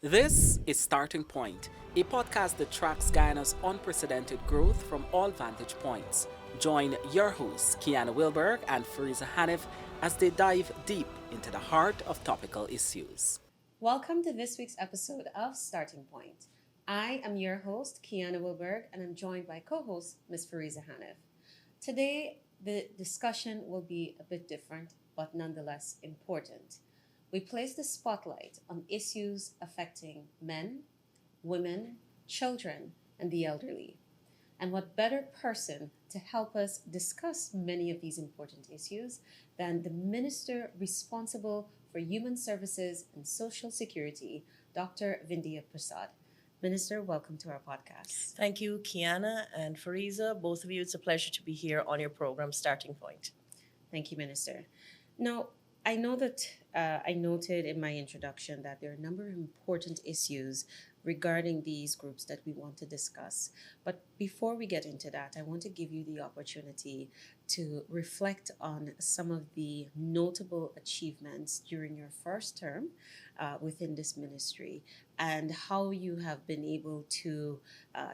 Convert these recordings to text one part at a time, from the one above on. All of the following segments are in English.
This is Starting Point, a podcast that tracks Guyana's unprecedented growth from all vantage points. Join your hosts, Kiana Wilberg and Fariza Hanif, as they dive deep into the heart of topical issues. Welcome to this week's episode of Starting Point. I am your host, Kiana Wilberg, and I'm joined by co-host Ms. Fariza Hanif. Today, the discussion will be a bit different, but nonetheless important. We place the spotlight on issues affecting men, women, children, and the elderly. And what better person to help us discuss many of these important issues than the Minister responsible for Human Services and Social Security, Dr. Vindhya Persaud. Minister, welcome to our podcast. Thank you, Kiana and Fariza. Both of you, it's a pleasure to be here on your program, Starting Point. Thank you, Minister. Now, I know that I noted in my introduction that there are a number of important issues regarding these groups that we want to discuss. But before we get into that, I want to give you the opportunity to reflect on some of the notable achievements during your first term within this ministry and how you have been able to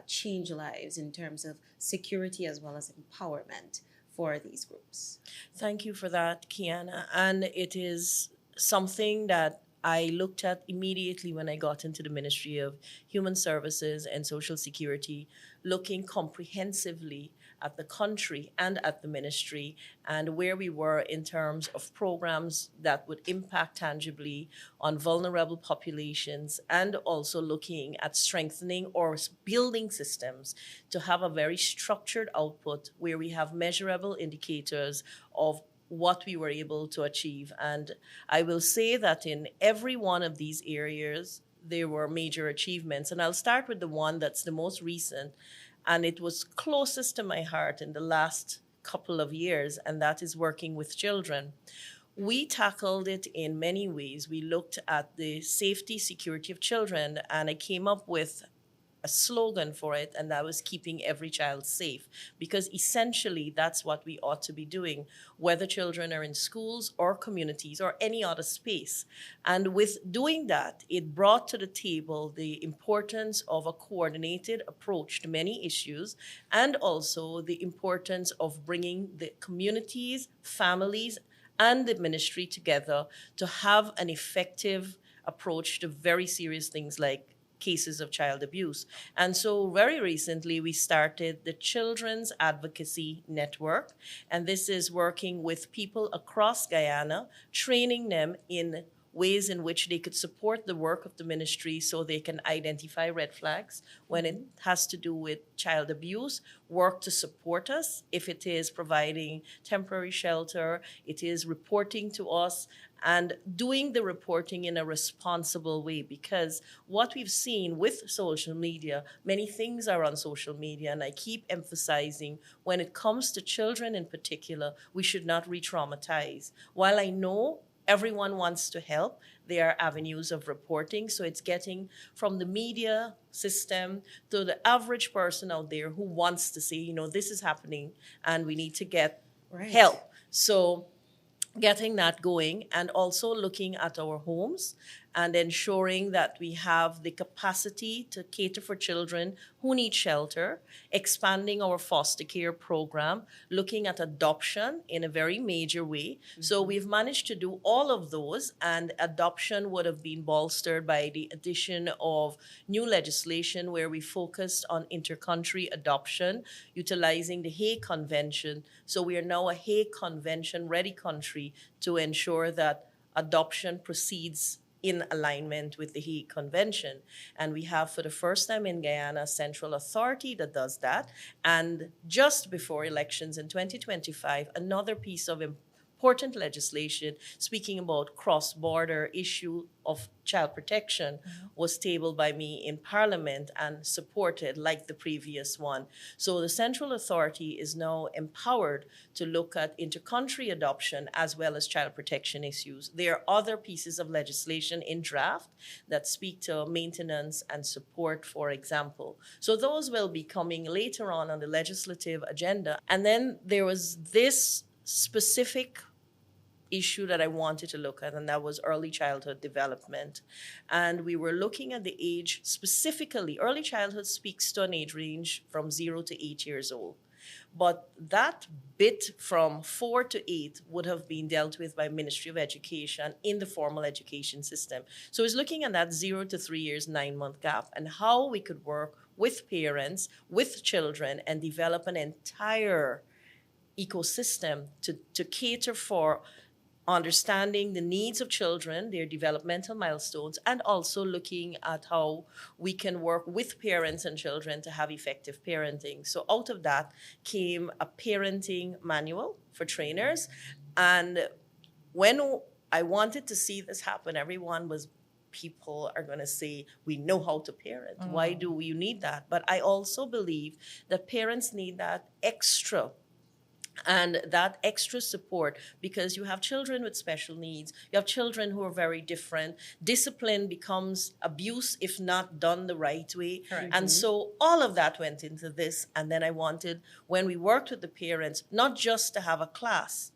change lives in terms of security as well as empowerment for these groups. Thank you for that, Kiana. And it is something that I looked at immediately when I got into the Ministry of Human Services and Social Security, looking comprehensively at the country and at the ministry and where we were in terms of programs that would impact tangibly on vulnerable populations, and also looking at strengthening or building systems to have a very structured output where we have measurable indicators of what we were able to achieve. And I will say that in every one of these areas, there were major achievements. And I'll start with the one that's the most recent, and it was closest to my heart in the last couple of years, and that is working with children. We tackled it in many ways. We looked at the safety, security of children, and I came up with a slogan for it, and that was keeping every child safe, because essentially that's what we ought to be doing, whether children are in schools or communities or any other space. And with doing that, it brought to the table the importance of a coordinated approach to many issues, and also the importance of bringing the communities, families, and the ministry together to have an effective approach to very serious things like cases of child abuse. And so very recently, we started the Children's Advocacy Network, and this is working with people across Guyana, training them in ways in which they could support the work of the ministry so they can identify red flags when it has to do with child abuse, work to support us if it is providing temporary shelter, it is reporting to us, and doing the reporting in a responsible way. Because what we've seen with social media, many things are on social media, and I keep emphasizing when it comes to children in particular, we should not re-traumatize. While I know everyone wants to help, there are avenues of reporting. So it's getting from the media system to the average person out there who wants to say, this is happening and we need to get help. So getting that going, and also looking at our homes and ensuring that we have the capacity to cater for children who need shelter, expanding our foster care program, looking at adoption in a very major way. Mm-hmm. So we've managed to do all of those, and adoption would have been bolstered by the addition of new legislation where we focused on intercountry adoption, utilizing the Hague Convention. So we are now a Hague Convention ready country to ensure that adoption proceeds in alignment with the Hague Convention. And we have, for the first time in Guyana, a central authority that does that. And just before elections in 2025, another piece of important legislation speaking about cross-border issue of child protection was tabled by me in Parliament and supported like the previous one. So the Central Authority is now empowered to look at intercountry adoption as well as child protection issues. There are other pieces of legislation in draft that speak to maintenance and support, for example. So those will be coming later on the legislative agenda. And then there was this specific issue that I wanted to look at, and that was early childhood development. And we were looking at the age specifically. Early childhood speaks to an age range from 0 to 8 years old. But that bit from 4 to 8 would have been dealt with by Ministry of Education in the formal education system. So it's looking at that 0 to 3 years, 9-month gap and how we could work with parents, with children, and develop an entire ecosystem to cater for understanding the needs of children, their developmental milestones, and also looking at how we can work with parents and children to have effective parenting. So out of that came a parenting manual for trainers. And when I wanted to see this happen, people are going to say, we know how to parent. Why do you need that? But I also believe that parents need that extra and that extra support, because you have children with special needs, you have children who are very different. Discipline becomes abuse if not done the right way. Correct. And so all of that went into this. And then I wanted, when we worked with the parents, not just to have a class,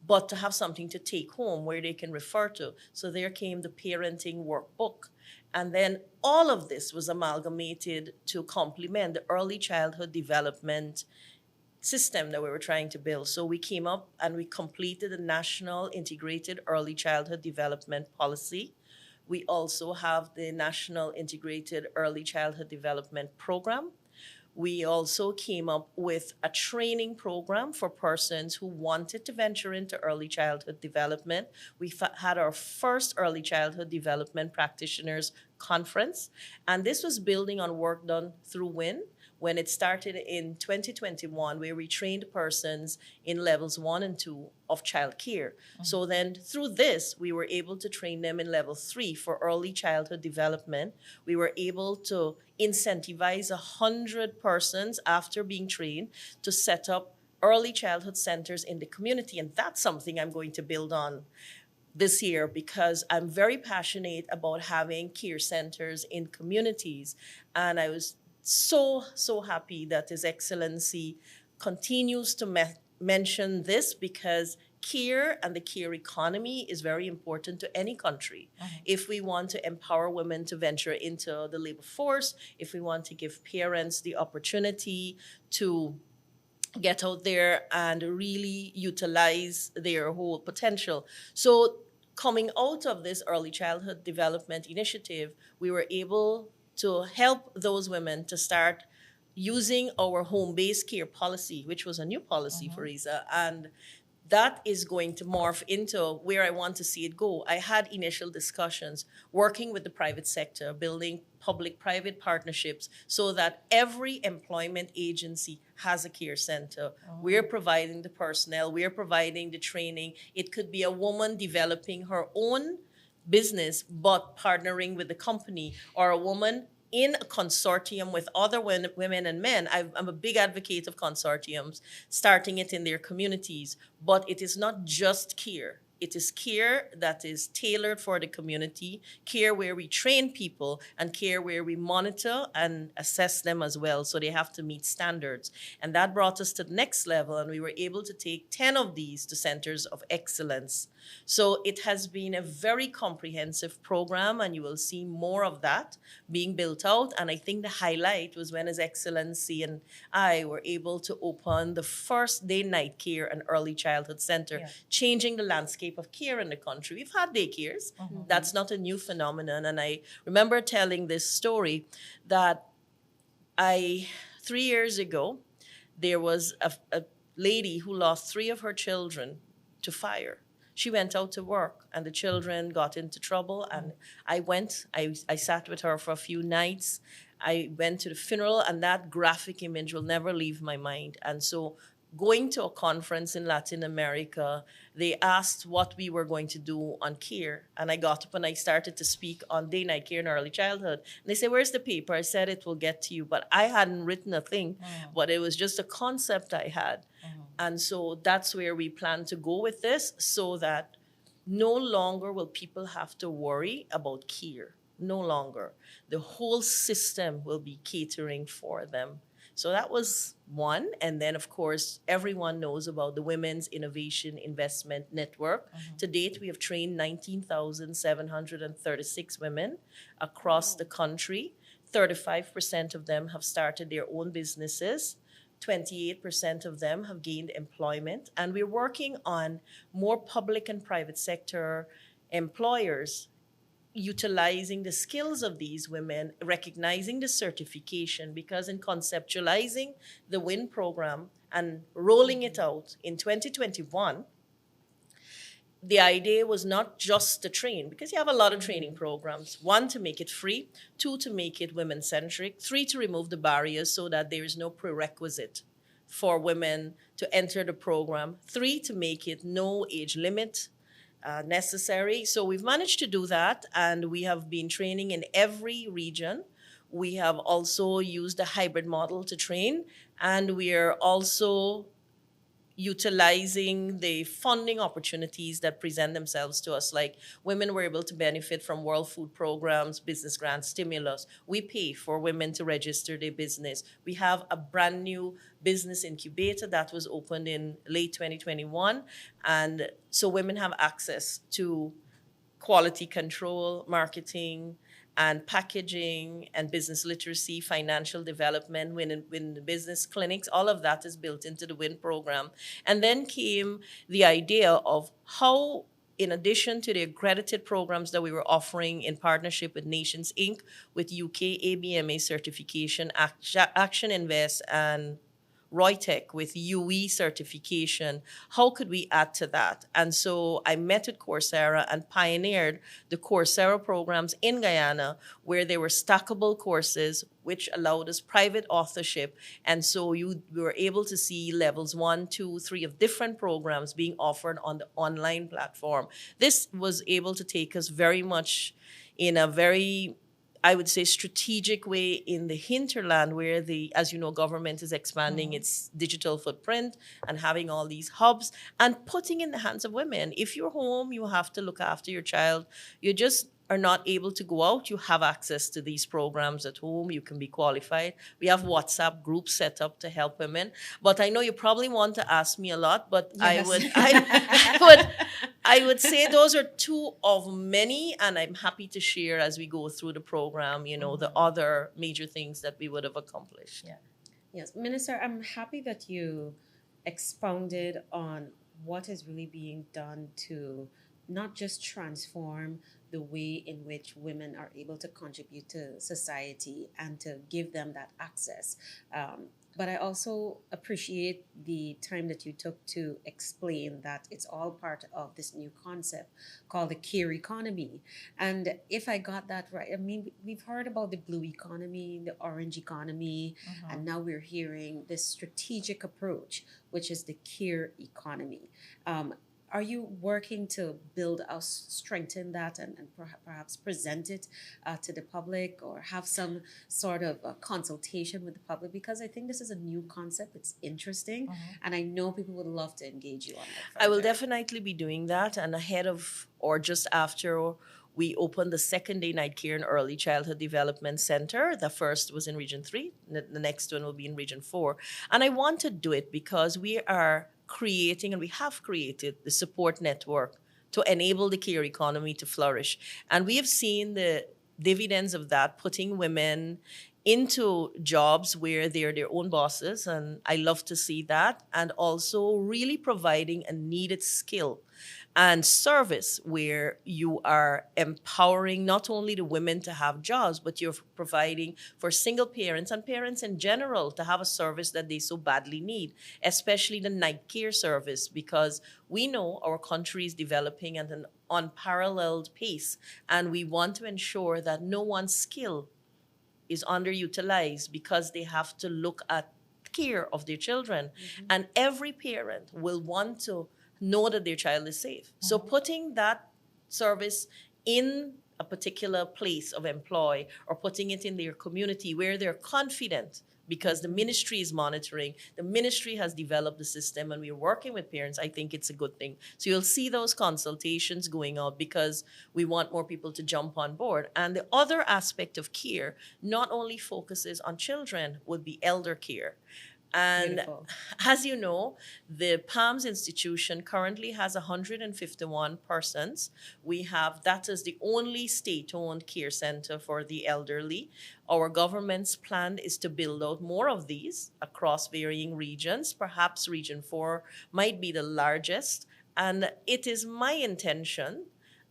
but to have something to take home where they can refer to. So there came the parenting workbook. And then all of this was amalgamated to complement the early childhood development system that we were trying to build. So we came up and we completed the National Integrated Early Childhood Development Policy. We also have the National Integrated Early Childhood Development Program. We also came up with a training program for persons who wanted to venture into early childhood development. We had our first early childhood development practitioners conference, and this was building on work done through WIN when it started in 2021, where we trained persons in levels 1 and 2 of child care. So then through this, we were able to train them in level 3 for early childhood development. We were able to incentivize 100 persons after being trained to set up early childhood centers in the community. And that's something I'm going to build on this year, because I'm very passionate about having care centers in communities. And I was so happy that His Excellency continues to mention this, because care and the care economy is very important to any country. If we want to empower women to venture into the labor force, if we want to give parents the opportunity to get out there and really utilize their whole potential. So coming out of this early childhood development initiative, we were able to help those women to start using our home-based care policy, which was a new policy for ISA. And that is going to morph into where I want to see it go. I had initial discussions working with the private sector, building public-private partnerships so that every employment agency has a care center. We're providing the personnel, we're providing the training. It could be a woman developing her own business but partnering with the company, or a woman in a consortium with other women and men. I'm a big advocate of consortiums, starting it in their communities. But it is not just care. It is care that is tailored for the community, care where we train people, and care where we monitor and assess them as well. So they have to meet standards. And that brought us to the next level, and we were able to take 10 of these to centers of excellence. So it has been a very comprehensive program, and you will see more of that being built out. And I think the highlight was when His Excellency and I were able to open the first day-night care and early childhood center, changing the landscape of care in the country. We've had daycares. That's not a new phenomenon. And I remember telling this story that 3 years ago, there was a lady who lost 3 of her children to fire. She went out to work and the children got into trouble, and I sat with her for a few nights. I went to the funeral, and that graphic image will never leave my mind. And so going to a conference in Latin America, they asked what we were going to do on care. And I got up and I started to speak on day-night care and early childhood. And they said, "Where's the paper?" I said, "It will get to you." But I hadn't written a thing, but it was just a concept I had. And so that's where we plan to go with this, so that no longer will people have to worry about care. No longer. The whole system will be catering for them. So that was one. And then, of course, everyone knows about the Women's Innovation Investment Network. To date, we have trained 19,736 women across the country. 35% of them have started their own businesses. 28% of them have gained employment. And we're working on more public and private sector employers utilizing the skills of these women, recognizing the certification, because in conceptualizing the WIN program and rolling it out in 2021, the idea was not just to train, because you have a lot of training programs. One, to make it free. Two, to make it women-centric. Three, to remove the barriers so that there is no prerequisite for women to enter the program. Three, to make it no age limit necessary. So we've managed to do that, and we have been training in every region. We have also used a hybrid model to train, and we are also utilizing the funding opportunities that present themselves to us. Like, women were able to benefit from World Food Programs, business grants, stimulus. We pay for women to register their business. We have a brand new business incubator that was opened in late 2021. And so women have access to quality control, marketing, and packaging, and business literacy, financial development, when the business clinics, all of that is built into the WIN program. And then came the idea of how, in addition to the accredited programs that we were offering in partnership with Nations Inc., with UK ABMA certification, Action Invest, and Reutech with UE certification, how could we add to that? And so I met with Coursera and pioneered the Coursera programs in Guyana, where there were stackable courses which allowed us private authorship. And so we were able to see levels 1, 2, 3 of different programs being offered on the online platform. This was able to take us very much in a very, I would say, strategic way in the hinterland, where as you know, government is expanding its digital footprint and having all these hubs and putting in the hands of women. If you're home, you have to look after your child. You just are not able to go out. You have access to these programs at home. You can be qualified. We have WhatsApp groups set up to help women. But I know you probably want to ask me a lot, but Yes. I would say those are two of many, and I'm happy to share as we go through the program, the other major things that we would have accomplished. Yeah. Yes, Minister, I'm happy that you expounded on what is really being done to not just transform the way in which women are able to contribute to society and to give them that access. But I also appreciate the time that you took to explain that it's all part of this new concept called the care economy. And if I got that right, I mean, we've heard about the blue economy, the orange economy, and now we're hearing this strategic approach, which is the care economy. Are you working to build out, strengthen that, and perhaps present it to the public, or have some sort of consultation with the public? Because I think this is a new concept. It's interesting, and I know people would love to engage you on it. I will definitely be doing that. And ahead of, or just after, we opened the second day night care and early childhood development center. The first was in Region 3. The next one will be in Region 4. And I want to do it because we are creating, and we have created, the support network to enable the care economy to flourish. And we have seen the dividends of that, putting women into jobs where they're their own bosses, and I love to see that, and also really providing a needed skill and service where you are empowering not only the women to have jobs, but you're providing for single parents and parents in general to have a service that they so badly need, especially the night care service, because we know our country is developing at an unparalleled pace, and we want to ensure that no one's skill is underutilized because they have to look at care of their children. And every parent will want to know that their child is safe. So putting that service in a particular place of employ, or putting it in their community where they're confident because the ministry is monitoring. The ministry has developed the system and we're working with parents. I think it's a good thing. So you'll see those consultations going up because we want more people to jump on board. And the other aspect of care not only focuses on children, would be elder care. And Beautiful. as you know, the PALMS institution currently has 151 persons. That is the only state-owned care center for the elderly. Our government's plan is to build out more of these across varying regions. Perhaps Region 4 might be the largest. And it is my intention,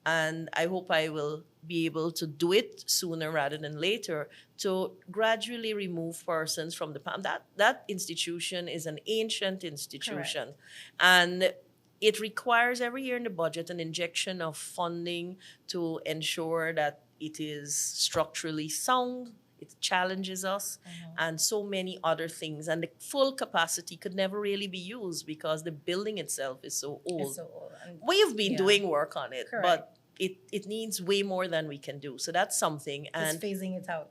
and I hope I will be able to do it sooner rather than later, to gradually remove persons from the PAM. That institution is an ancient institution. Correct. And it requires every year in the budget an injection of funding to ensure that it is structurally sound. It challenges us and so many other things. And the full capacity could never really be used because the building itself is so old. It's so old. And We've been Yeah. doing work on it, Correct. but it needs way more than we can do. So that's something. just And phasing it out.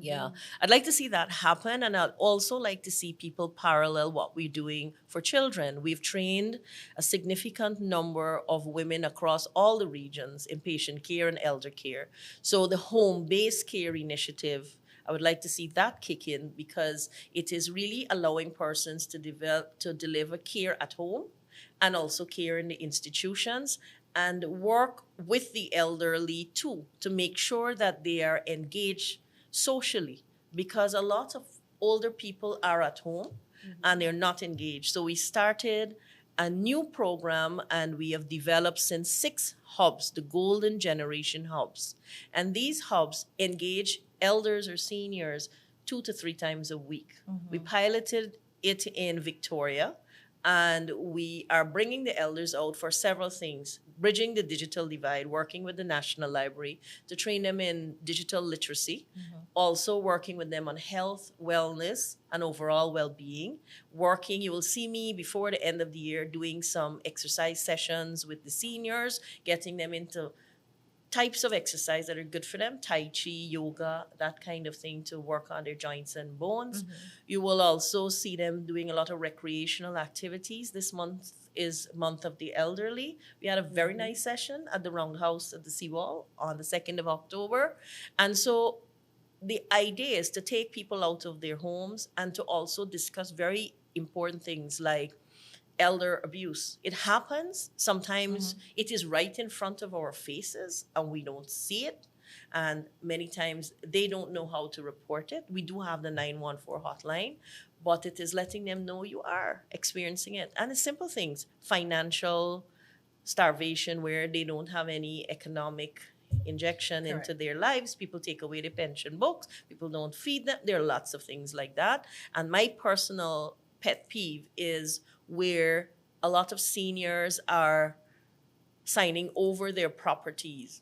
yeah, I'd like to see that happen. And I'd also like to see people parallel what we're doing for children. We've trained a significant number of women across all the regions in patient care and elder care. So the home-based care initiative, I would like to see that kick in because it is really allowing persons to deliver care at home and also care in the institutions and work with the elderly too to make sure that they are engaged socially because a lot of older people are at home and they're not engaged. So we started a new program and we have developed since 6 hubs, the Golden Generation hubs. And these hubs engage elders or seniors 2 to 3 times a week. We piloted it in Victoria and we are bringing the elders out for several things, bridging the digital divide, working with the National Library to train them in digital literacy, also working with them on health, wellness, and overall well-being. You will see me before the end of the year doing some exercise sessions with the seniors, getting them into types of exercise that are good for them, Tai Chi, yoga, that kind of thing to work on their joints and bones. You will also see them doing a lot of recreational activities. This month is Month of the Elderly. We had a very nice session at the Roundhouse at the Seawall on the 2nd of October. And so the idea is to take people out of their homes and to also discuss very important things like elder abuse. It happens. Sometimes it is right in front of our faces and we don't see it. And many times they don't know how to report it. We do have the 914 hotline, but it is letting them know you are experiencing it. And it's simple things, financial starvation where they don't have any economic injection into their lives. People take away their pension books. People don't feed them. There are lots of things like that. And my personal pet peeve is where a lot of seniors are signing over their properties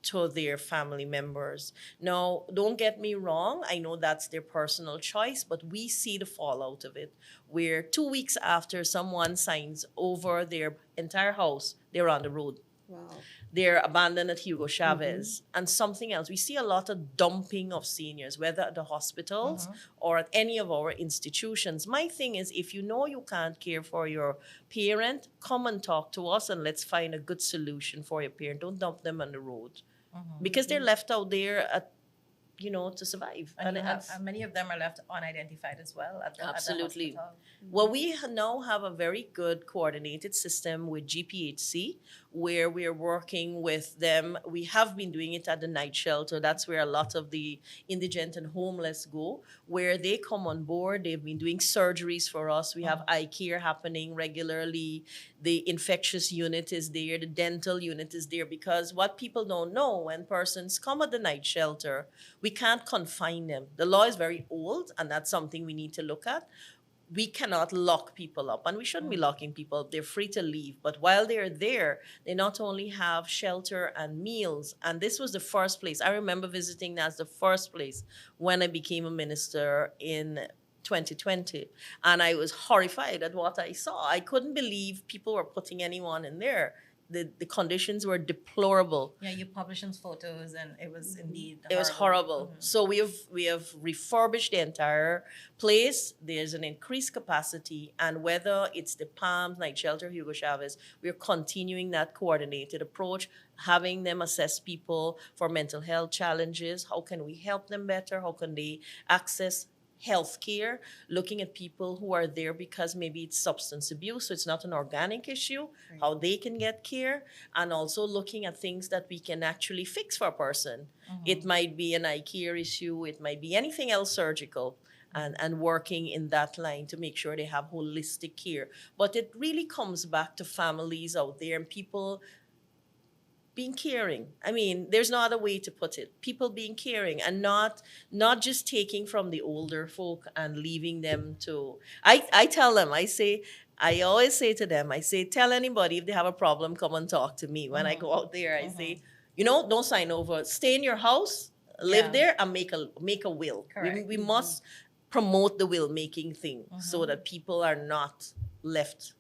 to their family members. Now, don't get me wrong, I know that's their personal choice, but we see the fallout of it, where 2 weeks after someone signs over their entire house, they're on the road. Wow. They're abandoned at Hugo Chavez. And something else, we see a lot of dumping of seniors, whether at the hospitals or at any of our institutions. My thing is, if you know you can't care for your parent, come and talk to us and let's find a good solution for your parent. Don't dump them on the road because they're left out there to survive. And many of them are left unidentified as well at the Absolutely. hospital. Well, we now have a very good coordinated system with GPHC where we're working with them. We have been doing it at the night shelter. That's where a lot of the indigent and homeless go, where they come on board. They've been doing surgeries for us. We have eye care happening regularly. The infectious unit is there. The dental unit is there because what people don't know, when persons come at the night shelter, we can't confine them. The law is very old, and that's something we need to look at. We cannot lock people up, and we shouldn't be locking people up. They're free to leave. But while they're there, they not only have shelter and meals, and this was the first place. I remember visiting as the first place when I became a minister in 2020, and I was horrified at what I saw. I couldn't believe people were putting anyone in there. the conditions were deplorable. Yeah, you published some photos, and it was indeed It was horrible. So we have refurbished the entire place. There's an increased capacity, and whether it's the Palms, Night Shelter, Hugo Chavez, we're continuing that coordinated approach, having them assess people for mental health challenges. How can we help them better? How can they access healthcare, looking at people who are there because maybe it's substance abuse, so it's not an organic issue, how they can get care, and also looking at things that we can actually fix for a person. It might be an eye care issue, it might be anything else surgical, and working in that line to make sure they have holistic care. But it really comes back to families out there and people being caring. I mean, there's no other way to put it. People being caring and not just taking from the older folk and leaving them to. I tell them, I always say to them, I say, tell anybody if they have a problem, come and talk to me. When I go out there, I say, don't sign over. Stay in your house, live there, and make a will. Correct. We must promote the will making thing so that people are not left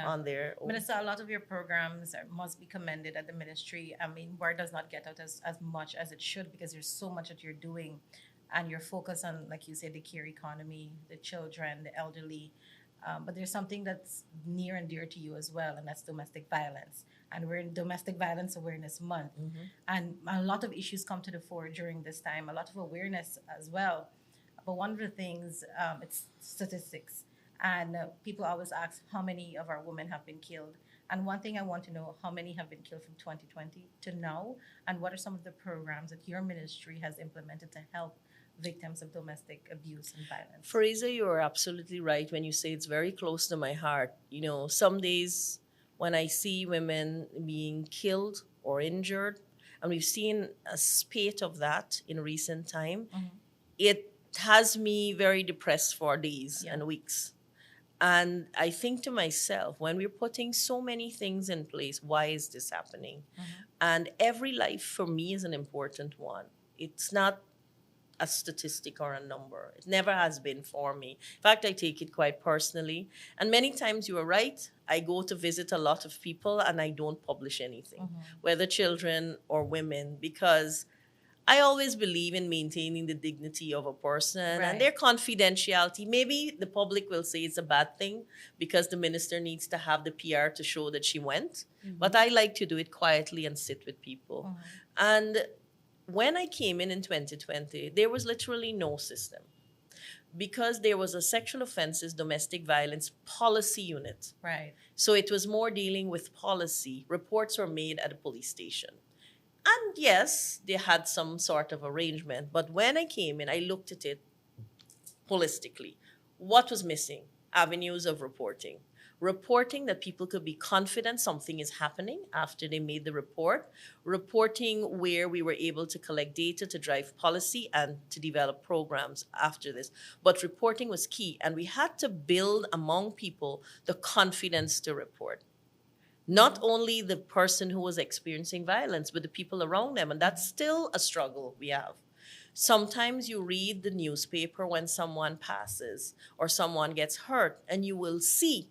on their own. Minister, a lot of your programs must be commended at the ministry. I mean, word does not get out as much as it should because there's so much that you're doing, and you're focused on, like you said, the care economy, the children, the elderly. But there's something that's near and dear to you as well, and that's domestic violence. And we're in Domestic Violence Awareness Month. And a lot of issues come to the fore during this time, a lot of awareness as well. But one of the things, it's statistics. And people always ask how many of our women have been killed. And one thing I want to know, how many have been killed from 2020 to now? And what are some of the programs that your ministry has implemented to help victims of domestic abuse and violence? Fraser, you are absolutely right when you say it's very close to my heart. Some days when I see women being killed or injured, and we've seen a spate of that in recent time, it has me very depressed for days and weeks. And I think to myself, when we're putting so many things in place, why is this happening? And every life for me is an important one. It's not a statistic or a number. It never has been for me. In fact, I take it quite personally. And many times you are right. I go to visit a lot of people and I don't publish anything, whether children or women, because I always believe in maintaining the dignity of a person and their confidentiality. Maybe the public will say it's a bad thing because the minister needs to have the PR to show that she went. But I like to do it quietly and sit with people. And when I came in 2020, there was literally no system because there was a sexual offenses, domestic violence policy unit. Right. So it was more dealing with policy. Reports were made at a police station. And yes, they had some sort of arrangement. But when I came in, I looked at it holistically. What was missing? Avenues of reporting. Reporting that people could be confident something is happening after they made the report. Reporting where we were able to collect data to drive policy and to develop programs after this. But reporting was key. And we had to build among people the confidence to report. Not only the person who was experiencing violence, but the people around them. And that's still a struggle we have. Sometimes you read the newspaper when someone passes or someone gets hurt, and you will see.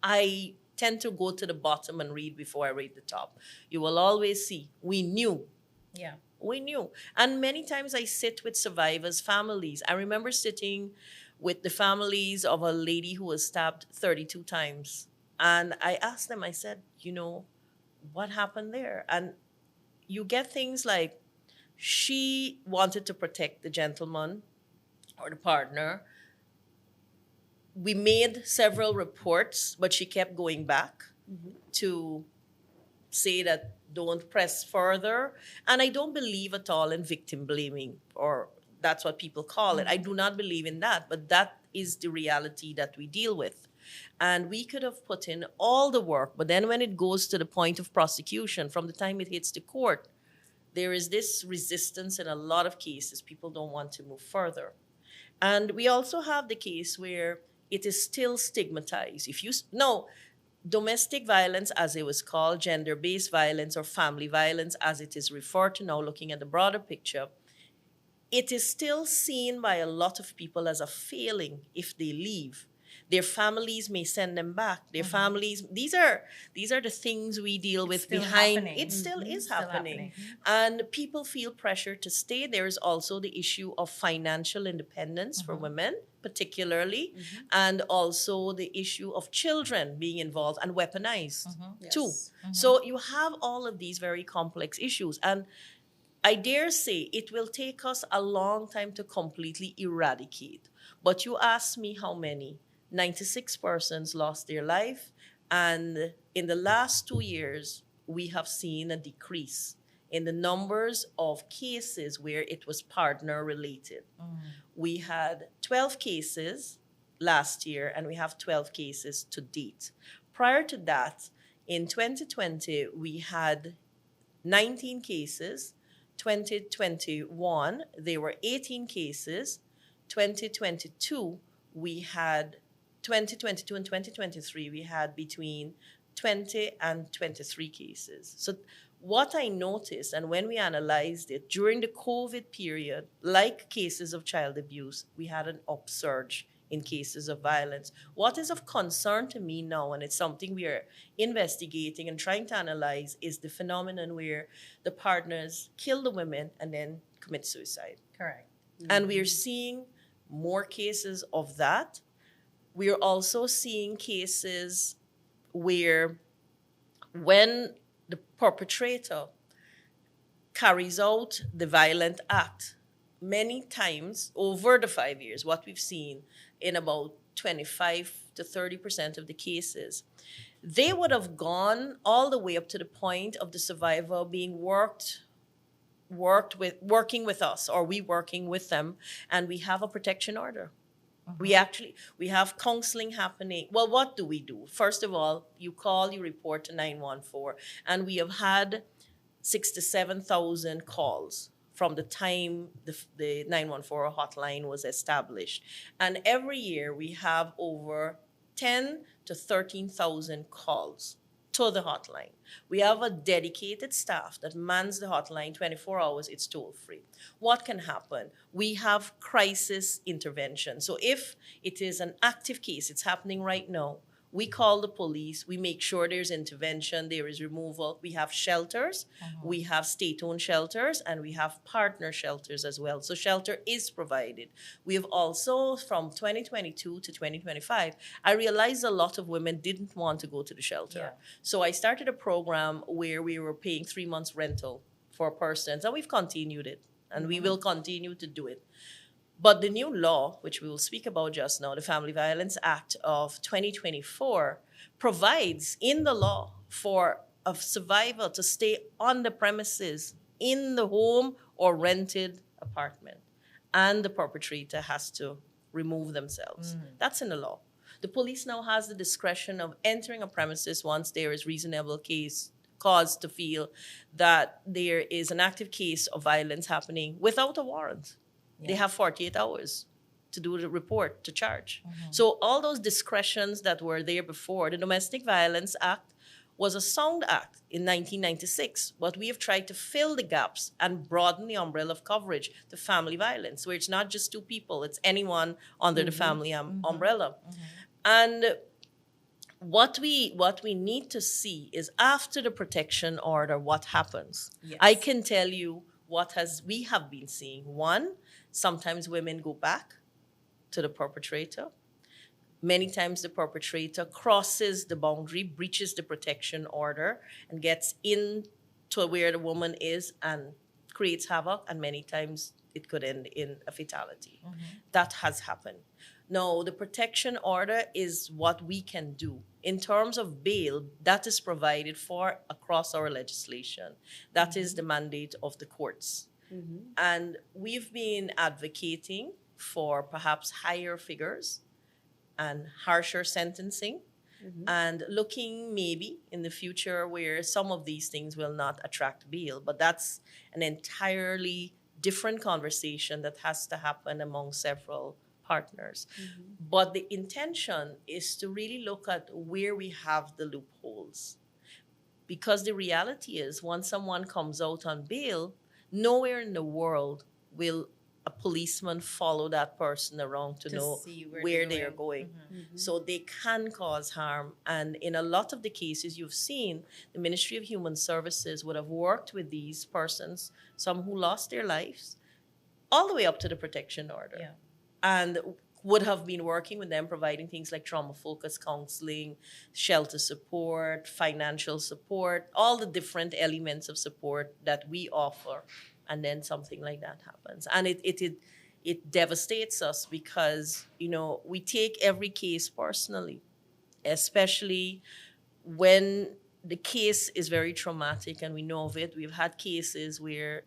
I tend to go to the bottom and read before I read the top. You will always see, we knew. Yeah. We knew. And many times I sit with survivors' families. I remember sitting with the families of a lady who was stabbed 32 times. And I asked them, I said, what happened there? And you get things like, she wanted to protect the gentleman or the partner. We made several reports, but she kept going back to say that don't press further. And I don't believe at all in victim blaming, or that's what people call it. I do not believe in that, but that is the reality that we deal with. And we could have put in all the work, but then when it goes to the point of prosecution, from the time it hits the court, there is this resistance in a lot of cases. People don't want to move further. And we also have the case where it is still stigmatized. Domestic violence, as it was called, gender-based violence or family violence, as it is referred to now, looking at the broader picture, it is still seen by a lot of people as a failing if they leave. Their families may send them back. Their families, these are the things we deal with still behind. happening. It still is Still happening. happening. And people feel pressure to stay. There is also the issue of financial independence for women, particularly, and also the issue of children being involved and weaponized too. Yes. So you have all of these very complex issues. And I dare say it will take us a long time to completely eradicate. But you ask me how many? 96 persons lost their life. And in the last 2 years, we have seen a decrease in the numbers of cases where it was partner related. We had 12 cases last year, and we have 12 cases to date. Prior to that, in 2020, we had 19 cases. 2021, there were 18 cases. 2022, we had 2022 and 2023, we had between 20 and 23 cases. So what I noticed, and when we analyzed it, during the COVID period, like cases of child abuse, we had an upsurge in cases of violence. What is of concern to me now, and it's something we are investigating and trying to analyze, is the phenomenon where the partners kill the women and then commit suicide. Correct. And we are seeing more cases of that. We are also seeing cases where when the perpetrator carries out the violent act, many times over the 5 years, what we've seen in about 25 to 30% of the cases, they would have gone all the way up to the point of the survivor being working with us, or we working with them, and we have a protection order. We have counseling happening. Well, what do? First of all, you call, you report to 914, and we have had 67,000 calls from the time the 914 hotline was established. And every year we have over 10 to 13,000 calls to the hotline. We have a dedicated staff that mans the hotline 24 hours. It's toll free. What can happen? We have crisis intervention. So if it is an active case, it's happening right now, we call the police, we make sure there's intervention, there is removal. We have shelters, we have state-owned shelters, and we have partner shelters as well. So shelter is provided. We have also, from 2022 to 2025, I realized a lot of women didn't want to go to the shelter. Yeah. So I started a program where we were paying 3 months rental for persons, and we've continued it, and we will continue to do it. But the new law, which we will speak about just now, the Family Violence Act of 2024, provides in the law for a survivor to stay on the premises in the home or rented apartment. And the perpetrator has to remove themselves. That's in the law. The police now has the discretion of entering a premises once there is reasonable cause to feel that there is an active case of violence happening without a warrant. They have 48 hours to do the report, to charge. So all those discretions that were there before, the Domestic Violence Act was a sound act in 1996, but we have tried to fill the gaps and broaden the umbrella of coverage to family violence, where it's not just two people, it's anyone under the family umbrella. And what we need to see is after the protection order, what happens. Yes. I can tell you we have been seeing. One, sometimes women go back to the perpetrator. Many times the perpetrator crosses the boundary, breaches the protection order, and gets into where the woman is and creates havoc, and many times it could end in a fatality. That has happened. Now, the protection order is what we can do. In terms of bail, that is provided for across our legislation. That is the mandate of the courts. And we've been advocating for perhaps higher figures and harsher sentencing, and looking maybe in the future where some of these things will not attract bail. But that's an entirely different conversation that has to happen among several partners. But the intention is to really look at where we have the loopholes. Because the reality is, once someone comes out on bail, nowhere in the world will a policeman follow that person around to know see where where they're they are going. going. So they can cause harm. And in a lot of the cases you've seen, the Ministry of Human Services would have worked with these persons, some who lost their lives, all the way up to the protection order. Yeah. And would have been working with them, providing things like trauma-focused counseling, shelter support, financial support, all the different elements of support that we offer. And then something like that happens. And it devastates us because, we take every case personally, especially when the case is very traumatic and we know of it. We've had cases where,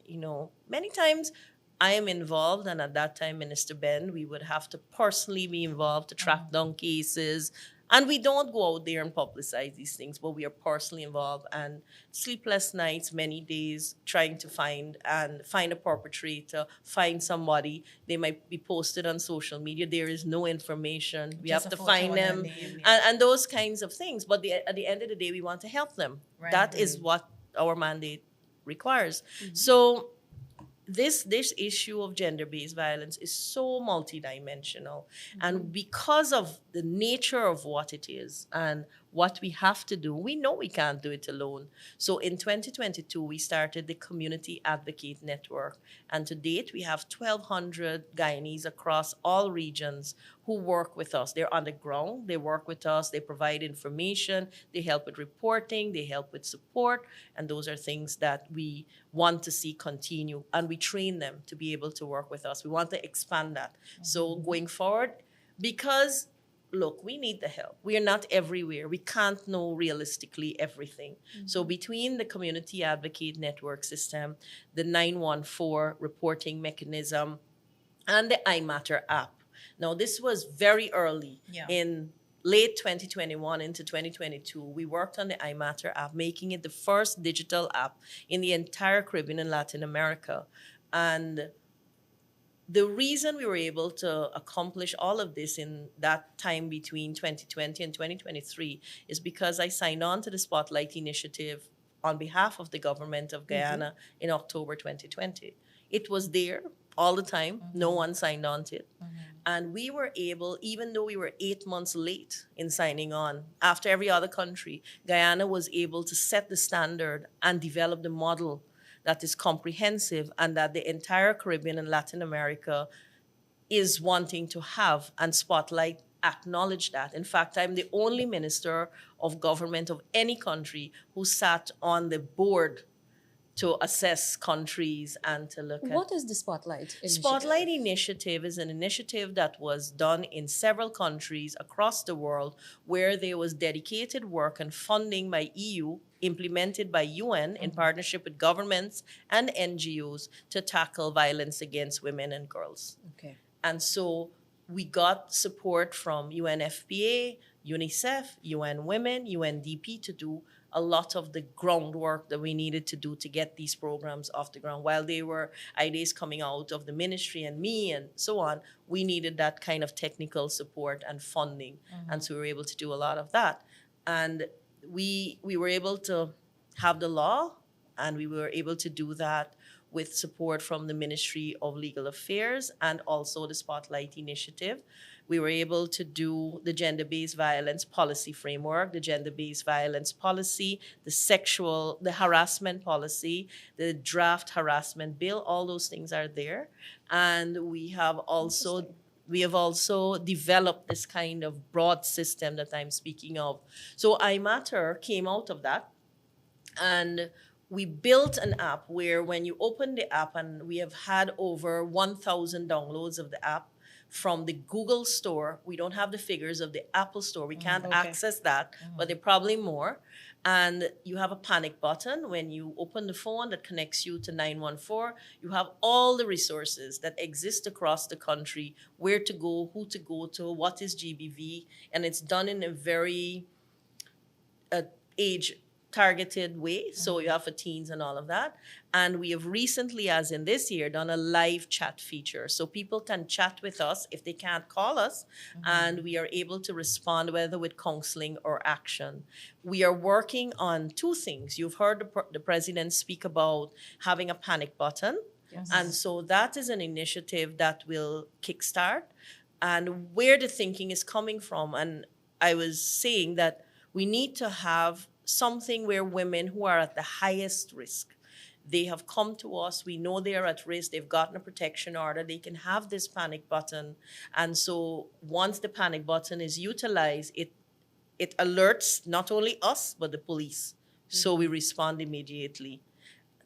many times I am involved, and at that time, Minister Ben, we would have to personally be involved to track down cases. And we don't go out there and publicize these things, but we are personally involved, and sleepless nights, many days, trying to find a perpetrator, find somebody. They might be posted on social media. There is no information. We Just have a to photo find and a them, name, yeah. and those kinds of things. But at the end of the day, we want to help them. Right. That is what our mandate requires. So this issue of gender-based violence is so multidimensional. And because of the nature of what it is and what we have to do, we know we can't do it alone. So in 2022, we started the Community Advocate Network. And to date, we have 1,200 Guyanese across all regions who work with us. They're on the ground, they work with us, they provide information, they help with reporting, they help with support, and those are things that we want to see continue. And we train them to be able to work with us. We want to expand that. So going forward, because look, we need the help. We are not everywhere. We can't know realistically everything. So between the Community Advocate Network system, the 914 reporting mechanism, and the iMatter app. Now, this was very early in late 2021 into 2022. We worked on the iMatter app, making it the first digital app in the entire Caribbean and Latin America. And the reason we were able to accomplish all of this in that time between 2020 and 2023 is because I signed on to the Spotlight Initiative on behalf of the government of Guyana in October 2020. It was there all the time. No one signed on to it. And we were able, even though we were 8 months late in signing on, after every other country, Guyana was able to set the standard and develop the model that is comprehensive and that the entire Caribbean and Latin America is wanting to have, and Spotlight acknowledged that. In fact, I'm the only minister of government of any country who sat on the board to assess countries and to look at... What is the Spotlight Initiative? Spotlight Initiative is an initiative that was done in several countries across the world where there was dedicated work and funding by EU, implemented by UN in partnership with governments and NGOs to tackle violence against women and girls. Okay. And so we got support from UNFPA, UNICEF, UN Women, UNDP to do a lot of the groundwork that we needed to do to get these programs off the ground. While they were ideas coming out of the ministry and me and so on, we needed that kind of technical support and funding. And so we were able to do a lot of that. And we were able to have the law, and we were able to do that with support from the Ministry of Legal Affairs and also the Spotlight Initiative. We were able to do the gender-based violence policy framework, the gender-based violence policy, the harassment policy, the draft harassment bill. All those things are there. And we have also developed this kind of broad system that I'm speaking of. So iMatter came out of that, and we built an app where when you open the app, and we have had over 1,000 downloads of the app from the Google Store. We don't have the figures of the Apple Store. We can't access that, but there are probably more. And you have a panic button when you open the phone that connects you to 914. You have all the resources that exist across the country, where to go, who to go to, what is GBV, and it's done in a very age-targeted way. So you have for teens and all of that. And we have recently, as in this year, done a live chat feature. So people can chat with us if they can't call us, and we are able to respond whether with counseling or action. We are working on two things. You've heard the president speak about having a panic button Yes. And so that is an initiative that will kickstart, and where the thinking is coming from. And I was saying that we need to have something where women who are at the highest risk, they have come to us, we know they are at risk, they've gotten a protection order, they can have this panic button. And so once the panic button is utilized, it alerts not only us, but the police. So we respond immediately.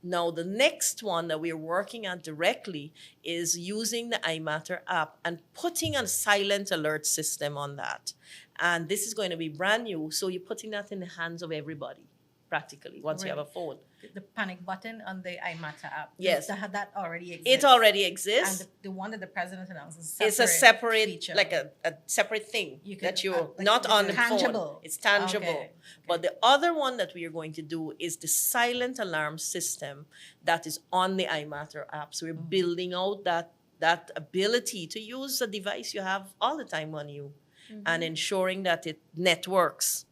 Now, the next one that we're working on directly is using the iMatter app and putting a silent alert system on that. And this is going to be brand new. So you're putting that in the hands of everybody, practically, once you have a phone. The panic button on the iMatter app. Yes. That already exists. It already exists. And the one that the president announced is It's a separate, feature. like a separate thing You can, that you're like not on the tangible. phone. It's tangible. Okay. But the other one that we are going to do is the silent alarm system that is on the iMatter app. So we're building out that ability to use a device you have all the time on you and ensuring that it networks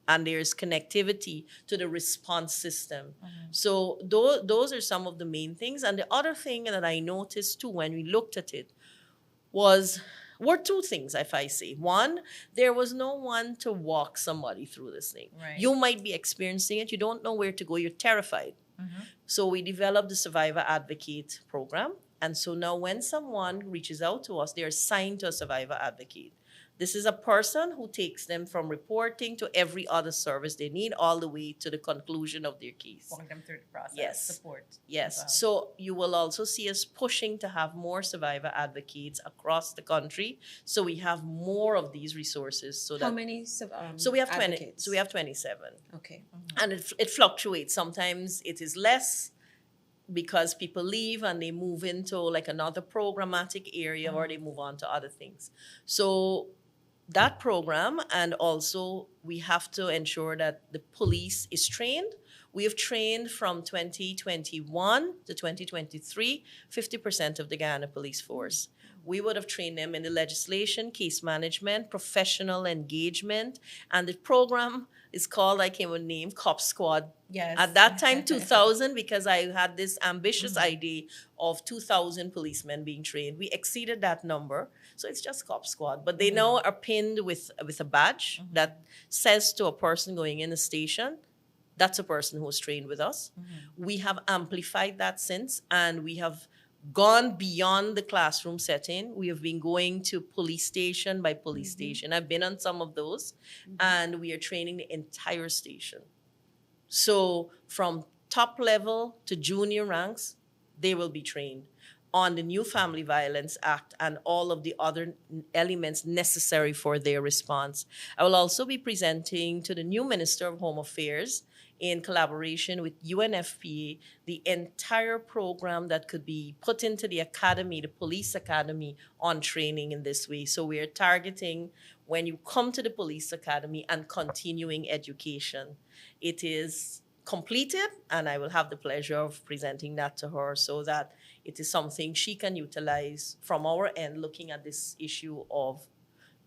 and there's connectivity to the response system. So those are some of the main things. And the other thing that I noticed too when we looked at it were two things, if I say. One, there was no one to walk somebody through this thing. Right. You might be experiencing it, you don't know where to go, you're terrified. So we developed the Survivor Advocate program. And so now when someone reaches out to us, they're assigned to a Survivor Advocate. This is a person who takes them from reporting to every other service they need, all the way to the conclusion of their case. Walk them through the process. Yes. Support. Yes. as well. So you will also see us pushing to have more Survivor Advocates across the country. So we have more of these resources. So How that many so we have 20. advocates? So we have 27, Okay. and it fluctuates. Sometimes it is less, because people leave and they move into like another programmatic area or they move on to other things. So that program, and also we have to ensure that the police is trained. We have trained from 2021 to 2023, 50% of the Guyana police force. We would have trained them in the legislation, case management, professional engagement, and the program is called, I came with a name, Cop Squad. Yes. At that time, 2000, because I had this ambitious idea of 2,000 policemen being trained. We exceeded that number, so it's just Cop Squad. But they now are pinned with a badge that says to a person going in the station, that's a person who's trained with us. We have amplified that since, and we have gone beyond the classroom setting. We have been going to police station by police station. I've been on some of those, and we are training the entire station. So from top level to junior ranks, they will be trained on the new Family Violence Act and all of the other elements necessary for their response. I will also be presenting to the new Minister of Home Affairs, in collaboration with UNFPA, the entire program that could be put into the academy, the police academy, on training in this way. So we are targeting when you come to the police academy and continuing education. It is completed, and I will have the pleasure of presenting that to her so that it is something she can utilize from our end, looking at this issue of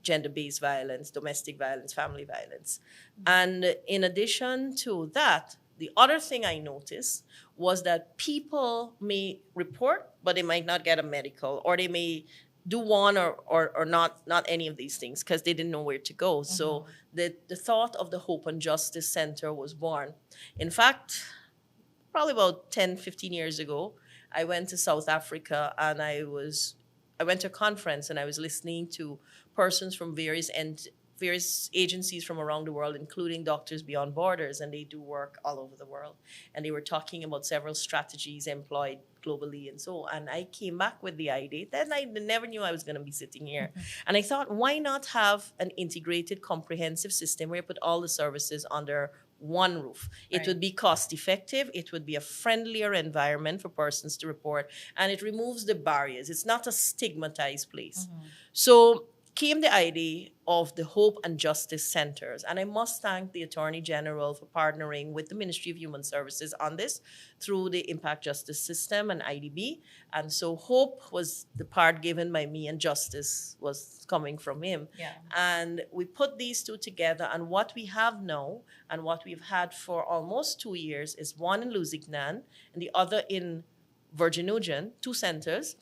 gender-based violence, domestic violence, family violence. And in addition to that, the other thing I noticed was that people may report, but they might not get a medical, or they may do one or not any of these things because they didn't know where to go. So the thought of the Hope and Justice Center was born. In fact, probably about 10, 15 years ago, I went to South Africa, and I went to a conference, and I was listening to persons from various agencies from around the world, including Doctors Beyond Borders, and they do work all over the world. And they were talking about several strategies employed globally and so. And I came back with the idea. Then I never knew I was going to be sitting here. And I thought, why not have an integrated, comprehensive system where you put all the services under one roof? It would be cost effective, it would be a friendlier environment for persons to report, and it removes the barriers. It's not a stigmatized place. So came the idea of the Hope and Justice Centers. And I must thank the Attorney General for partnering with the Ministry of Human Services on this through the Impact Justice System and IDB. And so Hope was the part given by me, and Justice was coming from him. Yeah. And we put these two together, and what we have now and what we've had for almost 2 years is one in Lusignan and the other in Virgin, 2 centers,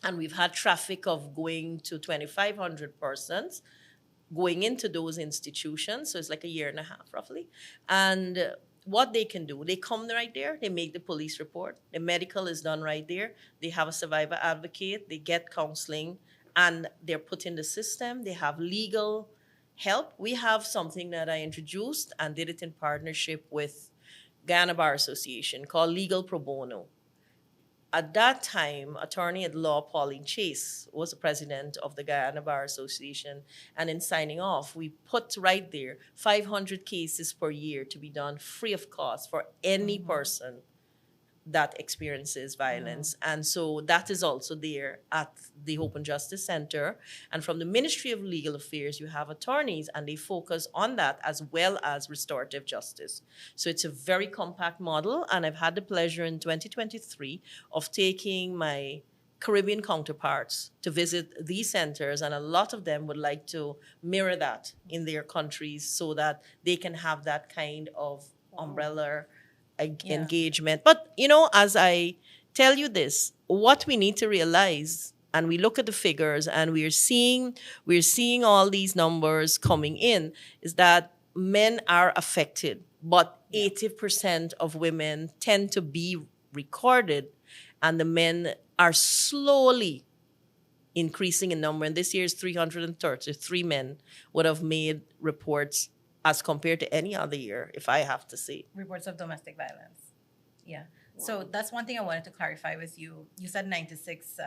and we've had traffic of going to 2,500 persons going into those institutions. So it's like a year and a half roughly. And what they can do, they come right there, they make the police report, the medical is done right there, they have a survivor advocate, they get counseling, and they're put in the system, they have legal help. We have something that I introduced and did it in partnership with Guyana Bar Association called Legal Pro Bono. At that time, attorney at law Pauline Chase was the president of the Guyana Bar Association. And in signing off, we put right there 500 cases per year to be done free of cost for any person that experiences violence. And so that is also there at the Hope and Justice Center. And from the Ministry of Legal Affairs, you have attorneys, and they focus on that as well as restorative justice. So it's a very compact model, and I've had the pleasure in 2023 of taking my Caribbean counterparts to visit these centers, and a lot of them would like to mirror that in their countries so that they can have that kind of umbrella engagement. But, as I tell you this, what we need to realize, and we look at the figures and we're seeing all these numbers coming in, is that men are affected, but 80% of women tend to be recorded, and the men are slowly increasing in number. And this year's 333 men would have made reports as compared to any other year, if I have to say. Reports of domestic violence. Yeah. So that's one thing I wanted to clarify with you. You said 96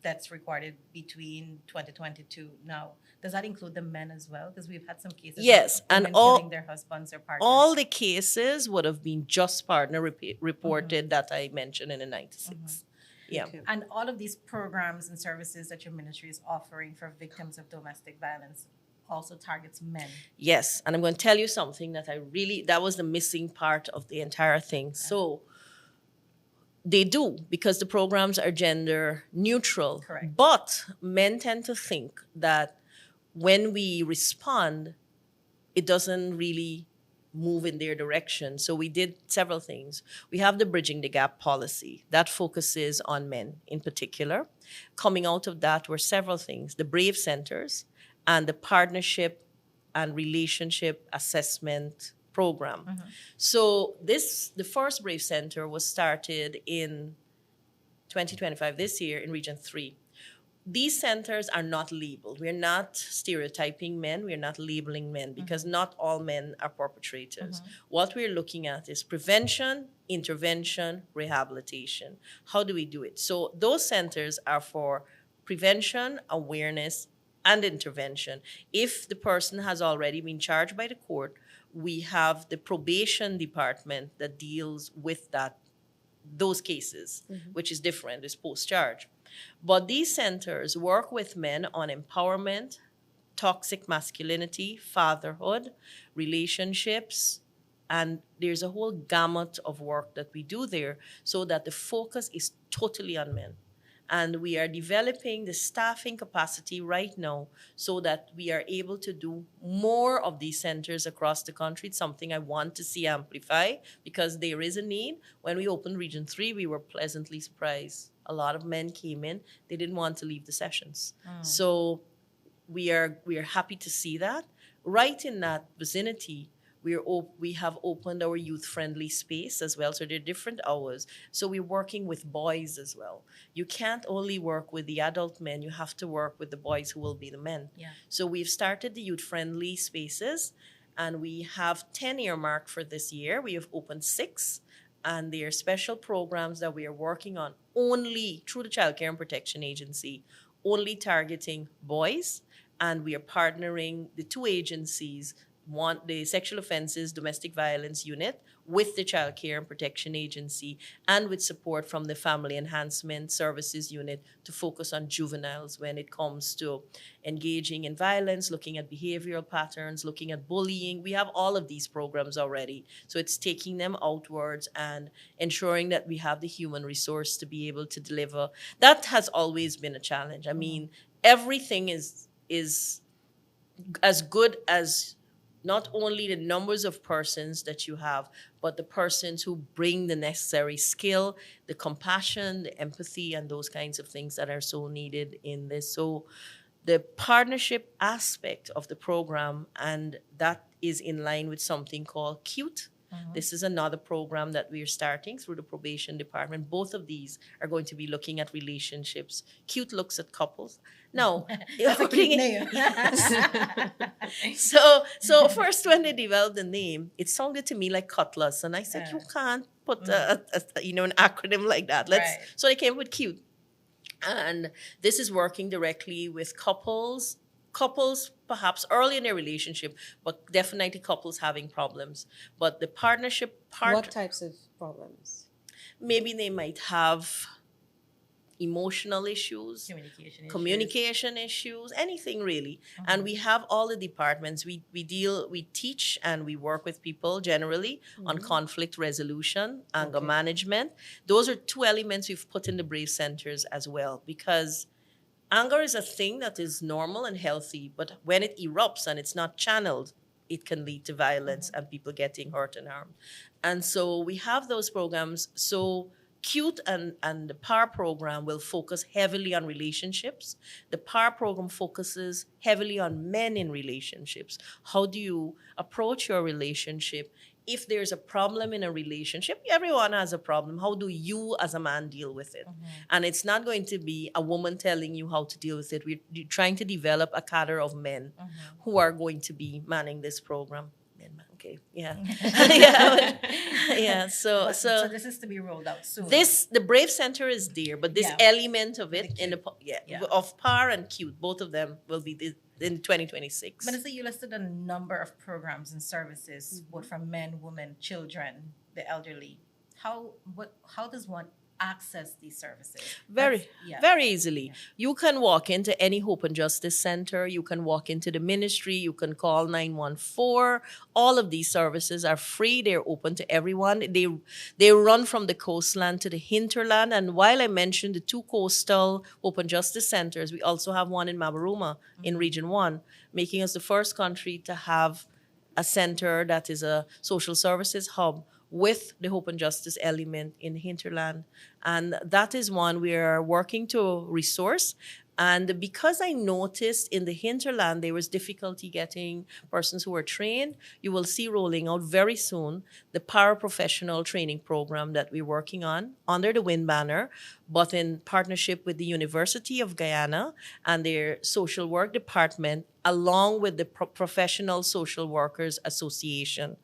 deaths recorded between 2022. Now, does that include the men as well? Because we've had some cases yes, of and women all killing their husbands or partners. all the cases would have been just partner reported that I mentioned in the 96. Yeah. Okay. And all of these programs and services that your ministry is offering for victims of domestic violence also targets men. Yes, and I'm going to tell you something that was the missing part of the entire thing. Okay. So they do, because the programs are gender neutral. Correct. But men tend to think that when we respond, it doesn't really move in their direction. So we did several things. We have the Bridging the Gap policy that focuses on men in particular. Coming out of that were several things: the Brave Centers and the Partnership and Relationship Assessment Program. So the first Brave Center was started in 2025, this year, in Region 3. These centers are not labeled. We're not stereotyping men. We're not labeling men, because not all men are perpetrators. What we're looking at is prevention, intervention, rehabilitation. How do we do it? So those centers are for prevention, awareness, and intervention. If the person has already been charged by the court, we have the probation department that deals with those cases, which is different, it's post-charge. But these centers work with men on empowerment, toxic masculinity, fatherhood, relationships, and there's a whole gamut of work that we do there so that the focus is totally on men. And we are developing the staffing capacity right now so that we are able to do more of these centers across the country. It's something I want to see amplify, because there is a need. When we opened Region 3, we were pleasantly surprised. A lot of men came in. They didn't want to leave the sessions. So we are happy to see that. Right in that vicinity, we have opened our youth-friendly space as well. So there are different hours. So we're working with boys as well. You can't only work with the adult men. You have to work with the boys who will be the men. Yeah. So we've started the youth-friendly spaces, and we have 10 earmarked for this year. We have opened 6, and there are special programs that we are working on only through the Child Care and Protection Agency, only targeting boys. And we are partnering the 2 agencies, the Sexual Offenses Domestic Violence Unit with the Child Care and Protection Agency, and with support from the Family Enhancement Services Unit to focus on juveniles when it comes to engaging in violence, looking at behavioral patterns, looking at bullying. We have all of these programs already. So it's taking them outwards and ensuring that we have the human resource to be able to deliver. That has always been a challenge. I mean, everything is as good as not only the numbers of persons that you have, but the persons who bring the necessary skill, the compassion, the empathy, and those kinds of things that are so needed in this. So the partnership aspect of the program, and that is in line with something called CUTE. This is another program that we are starting through the probation department. Both of these are going to be looking at relationships. CUTE looks at couples. Now, That's a cute name. so first when they developed the name, it sounded to me like Cutlass, and I said, you can't put an acronym like that. Right. So they came with CUTE. And this is working directly with couples perhaps early in their relationship, but definitely couples having problems. But the partnership part, What types of problems? maybe they might have emotional issues, communication issues, anything really. And we have all the departments. We teach and we work with people generally on conflict resolution, anger management. Those are two elements we've put in the Brave Centers as well, because anger is a thing that is normal and healthy, but when it erupts and it's not channeled, it can lead to violence and people getting hurt and harmed. And so we have those programs. So CUTE and the PAR program will focus heavily on relationships. The PAR program focuses heavily on men in relationships. How do you approach your relationship? If there's a problem in a relationship, everyone has a problem. How do you as a man deal with it? And it's not going to be a woman telling you how to deal with it. We're trying to develop a cadre of men who are going to be manning this program. Okay, yeah. So this is to be rolled out soon. the Brave Center is there, but this element of it of PAR and CUTE, both of them will be in 2026. Minister, you listed a number of programs and services, both for men, women, children, the elderly. How does one access these services? Very easily. Yeah. You can walk into any Hope and Justice Center. You can walk into the ministry. You can call 914. All of these services are free. They're open to everyone. They run from the coastland to the hinterland. And while I mentioned the two coastal Hope and Justice Centers, we also have one in Mabaruma in Region 1, making us the first country to have a center that is a social services hub with the Hope and Justice element in the hinterland. And that is one we are working to resource. And because I noticed in the hinterland there was difficulty getting persons who were trained, you will see rolling out very soon the paraprofessional training program that we're working on under the WIN banner, but in partnership with the University of Guyana and their social work department, along with the Professional Social Workers Association,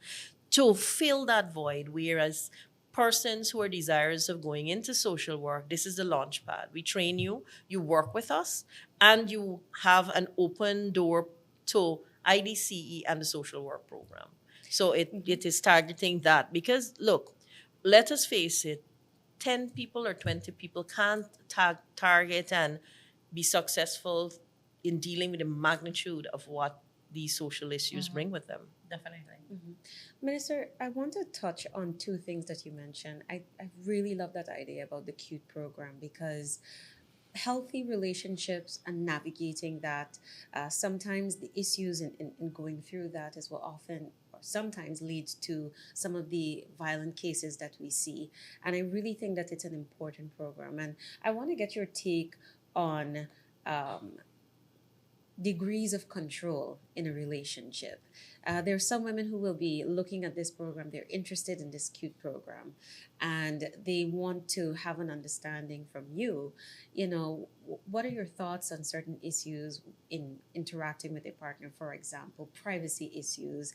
to fill that void, whereas persons who are desirous of going into social work, this is the launch pad. We train you, you work with us, and you have an open door to IDCE and the social work program. So it is targeting that because, look, let us face it, 10 people or 20 people can't target and be successful in dealing with the magnitude of what these social issues bring with them. Definitely. Minister, I want to touch on two things that you mentioned. I really love that idea about the CUTE program because healthy relationships and navigating that, sometimes the issues in going through that is what often or sometimes leads to some of the violent cases that we see. And I really think that it's an important program. And I want to get your take on degrees of control in a relationship. There are some women who will be looking at this program, they're interested in this CUTE program, and they want to have an understanding from you. You know, what are your thoughts on certain issues in interacting with a partner? For example, privacy issues.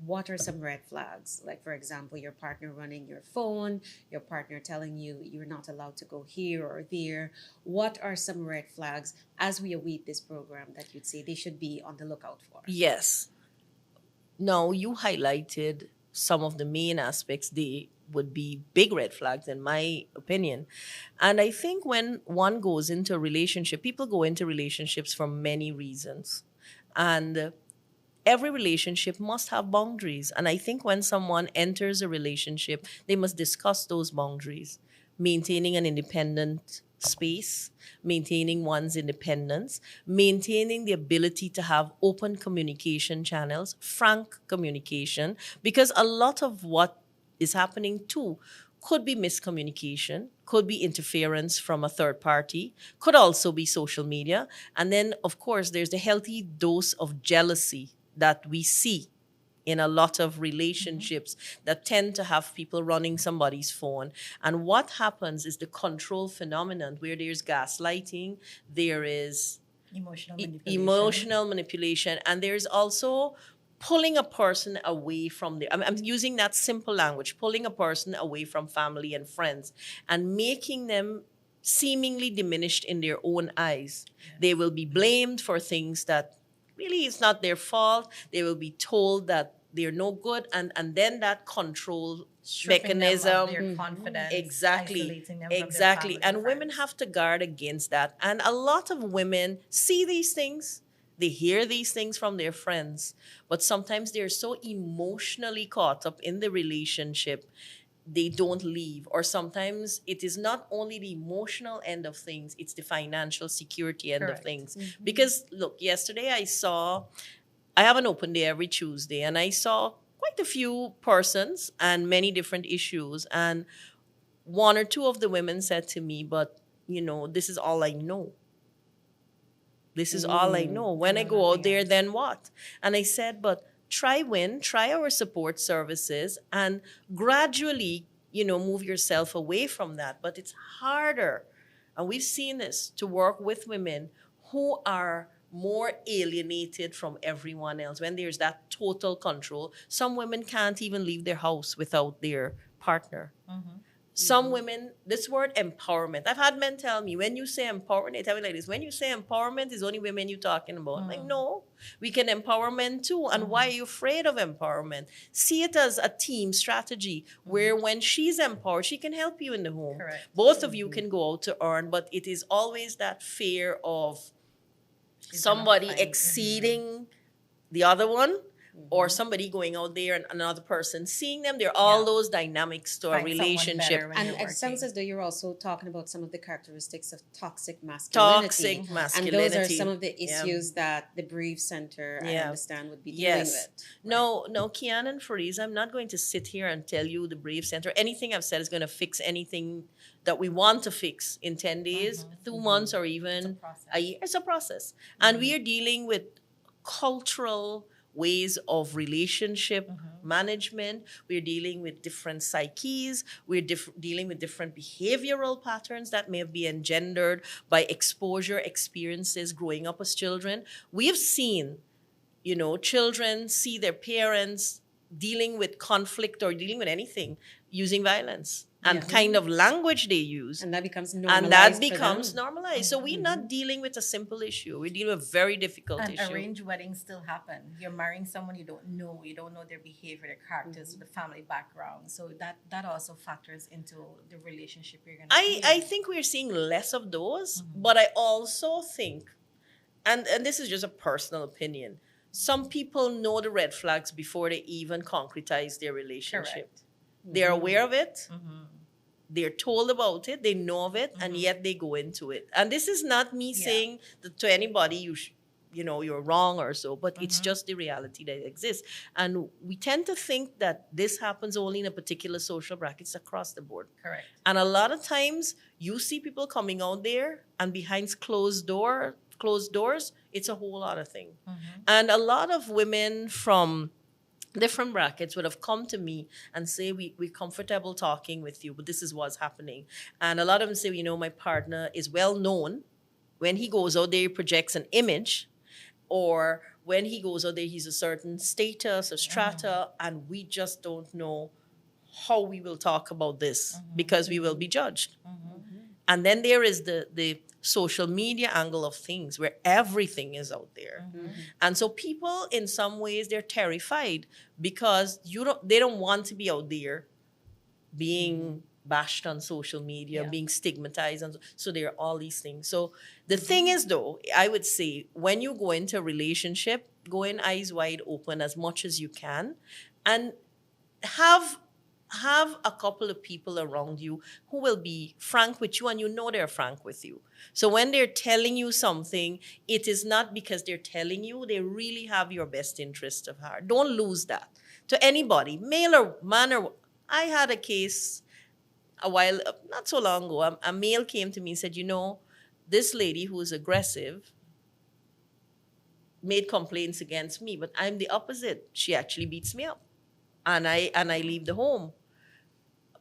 What are some red flags? Like, for example, your partner running your phone, your partner telling you you're not allowed to go here or there. What are some red flags as we await this program that you'd say they should be on the lookout for? Yes. Now, you highlighted some of the main aspects. They would be big red flags, in my opinion. And I think when one goes into a relationship, people go into relationships for many reasons. And every relationship must have boundaries. And I think when someone enters a relationship, they must discuss those boundaries, maintaining an independent space, maintaining one's independence, maintaining the ability to have open communication channels, frank communication, because a lot of what is happening too could be miscommunication, could be interference from a third party, could also be social media. And then, of course, there's the healthy dose of jealousy that we see in a lot of relationships that tend to have people running somebody's phone. And what happens is the control phenomenon where there's gaslighting, there is emotional manipulation, and there's also pulling a person away from the, I'm using that simple language, pulling a person away from family and friends and making them seemingly diminished in their own eyes. They will be blamed for things that really it's not their fault. They will be told that they're no good, and then that control mechanism, their confidence, exactly, isolating them exactly. from their family And women friends. have to guard against that. And a lot of women see these things, they hear these things from their friends, but sometimes they're so emotionally caught up in the relationship they don't leave. Or sometimes it is not only the emotional end of things, it's the financial security end of Correct. things. Because look, yesterday I have an open day every Tuesday, and I saw quite a few persons and many different issues. And one or two of the women said to me, but this is all I know. This is all I know. When I go out there, then what? And I said, but try our support services and gradually, move yourself away from that. But it's harder. And we've seen this to work with women who are more alienated from everyone else. When there's that total control, some women can't even leave their house without their partner. Some women, this word empowerment. I've had men tell me, when you say empowerment, they tell me like this, when you say empowerment, is only women you're talking about. I'm like, no, we can empower men too. And why are you afraid of empowerment? See it as a team strategy where when she's empowered, she can help you in the home. Correct. Both of you can go out to earn, but it is always that fear of She's gonna somebody fight. exceeding the other one, or somebody going out there and another person seeing them. There are all those dynamics to a Find someone relationship. better when And you're it sounds working. as though you're also talking about some of the characteristics of toxic masculinity. Toxic masculinity. And those are some of the issues that the Brief Center, I understand, would be dealing with. No, Kian and Fariz, I'm not going to sit here and tell you the Brave Center. Anything I've said is going to fix anything that we want to fix in 10 days, 2 months, or even a year. It's a process. And we are dealing with cultural ways of relationship management. We're dealing with different psyches. We're dealing with different behavioral patterns that may be engendered by exposure experiences growing up as children. We have seen, children see their parents dealing with conflict or dealing with anything using violence and kind of language they use. And that becomes normalized. And that for becomes them. normalized. So we're not dealing with a simple issue. We're dealing with a very difficult And issue. arranged weddings still happen. You're marrying someone you don't know. You don't know their behavior, their characters, the family background. So that also factors into the relationship you're gonna be I in. think we're seeing less of those, but I also think, and this is just a personal opinion, some people know the red flags before they even concretize their relationship. Correct. They're aware of it. They're told about it. They know of it, and yet they go into it. And this is not me saying that to anybody you're wrong or so, but it's just the reality that exists. And we tend to think that this happens only in a particular social bracket. It's across the board. Correct. And a lot of times you see people coming out there, and behind closed doors, it's a whole other thing. And a lot of women from different brackets would have come to me and say, we're comfortable talking with you, but this is what's happening. And a lot of them say, my partner is well known. When he goes out there, he projects an image, or when he goes out there, he's a certain status or strata, and we just don't know how we will talk about this because we will be judged. And then there is the social media angle of things where everything is out there. And so people, in some ways, they're terrified because they don't want to be out there being bashed on social media, being stigmatized. And so there are all these things. So the thing is, though, I would say when you go into a relationship, go in eyes wide open as much as you can and have have a couple of people around you who will be frank with you, and you know they're frank with you. So when they're telling you something, it is not because they're telling you, they really have your best interest of heart. Don't lose that to anybody, male or man. Or I had a case a while, not so long ago. A male came to me and said, this lady who is aggressive made complaints against me, but I'm the opposite. She actually beats me up, and I leave the home.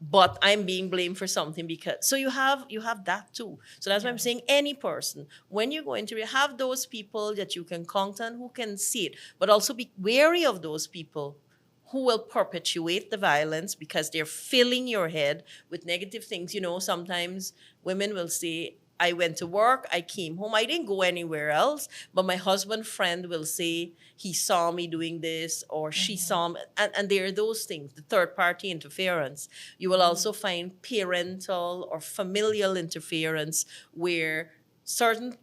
But I'm being blamed for something, because so you have that too. So that's why I'm saying, any person, when you're going to have those people that you can count on who can see it, but also be wary of those people who will perpetuate the violence because they're filling your head with negative things. Sometimes women will say, I went to work, I came home, I didn't go anywhere else, but my husband's friend will say he saw me doing this, or she saw me. And there are those things, the third party interference. You will also find parental or familial interference, where certain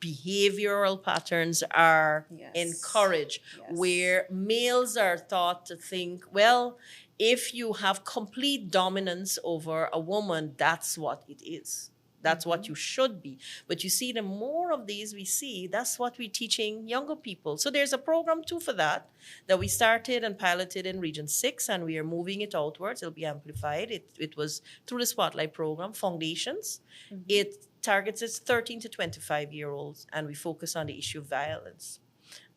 behavioral patterns are encouraged, where males are thought to think, well, if you have complete dominance over a woman, that's what it is. That's what you should be. But you see, the more of these we see, that's what we're teaching younger people. So there's a program too for that we started and piloted in Region 6, and we are moving it outwards. It'll be amplified. It was through the Spotlight program, Foundations. It targets its 13 to 25-year-olds, and we focus on the issue of violence.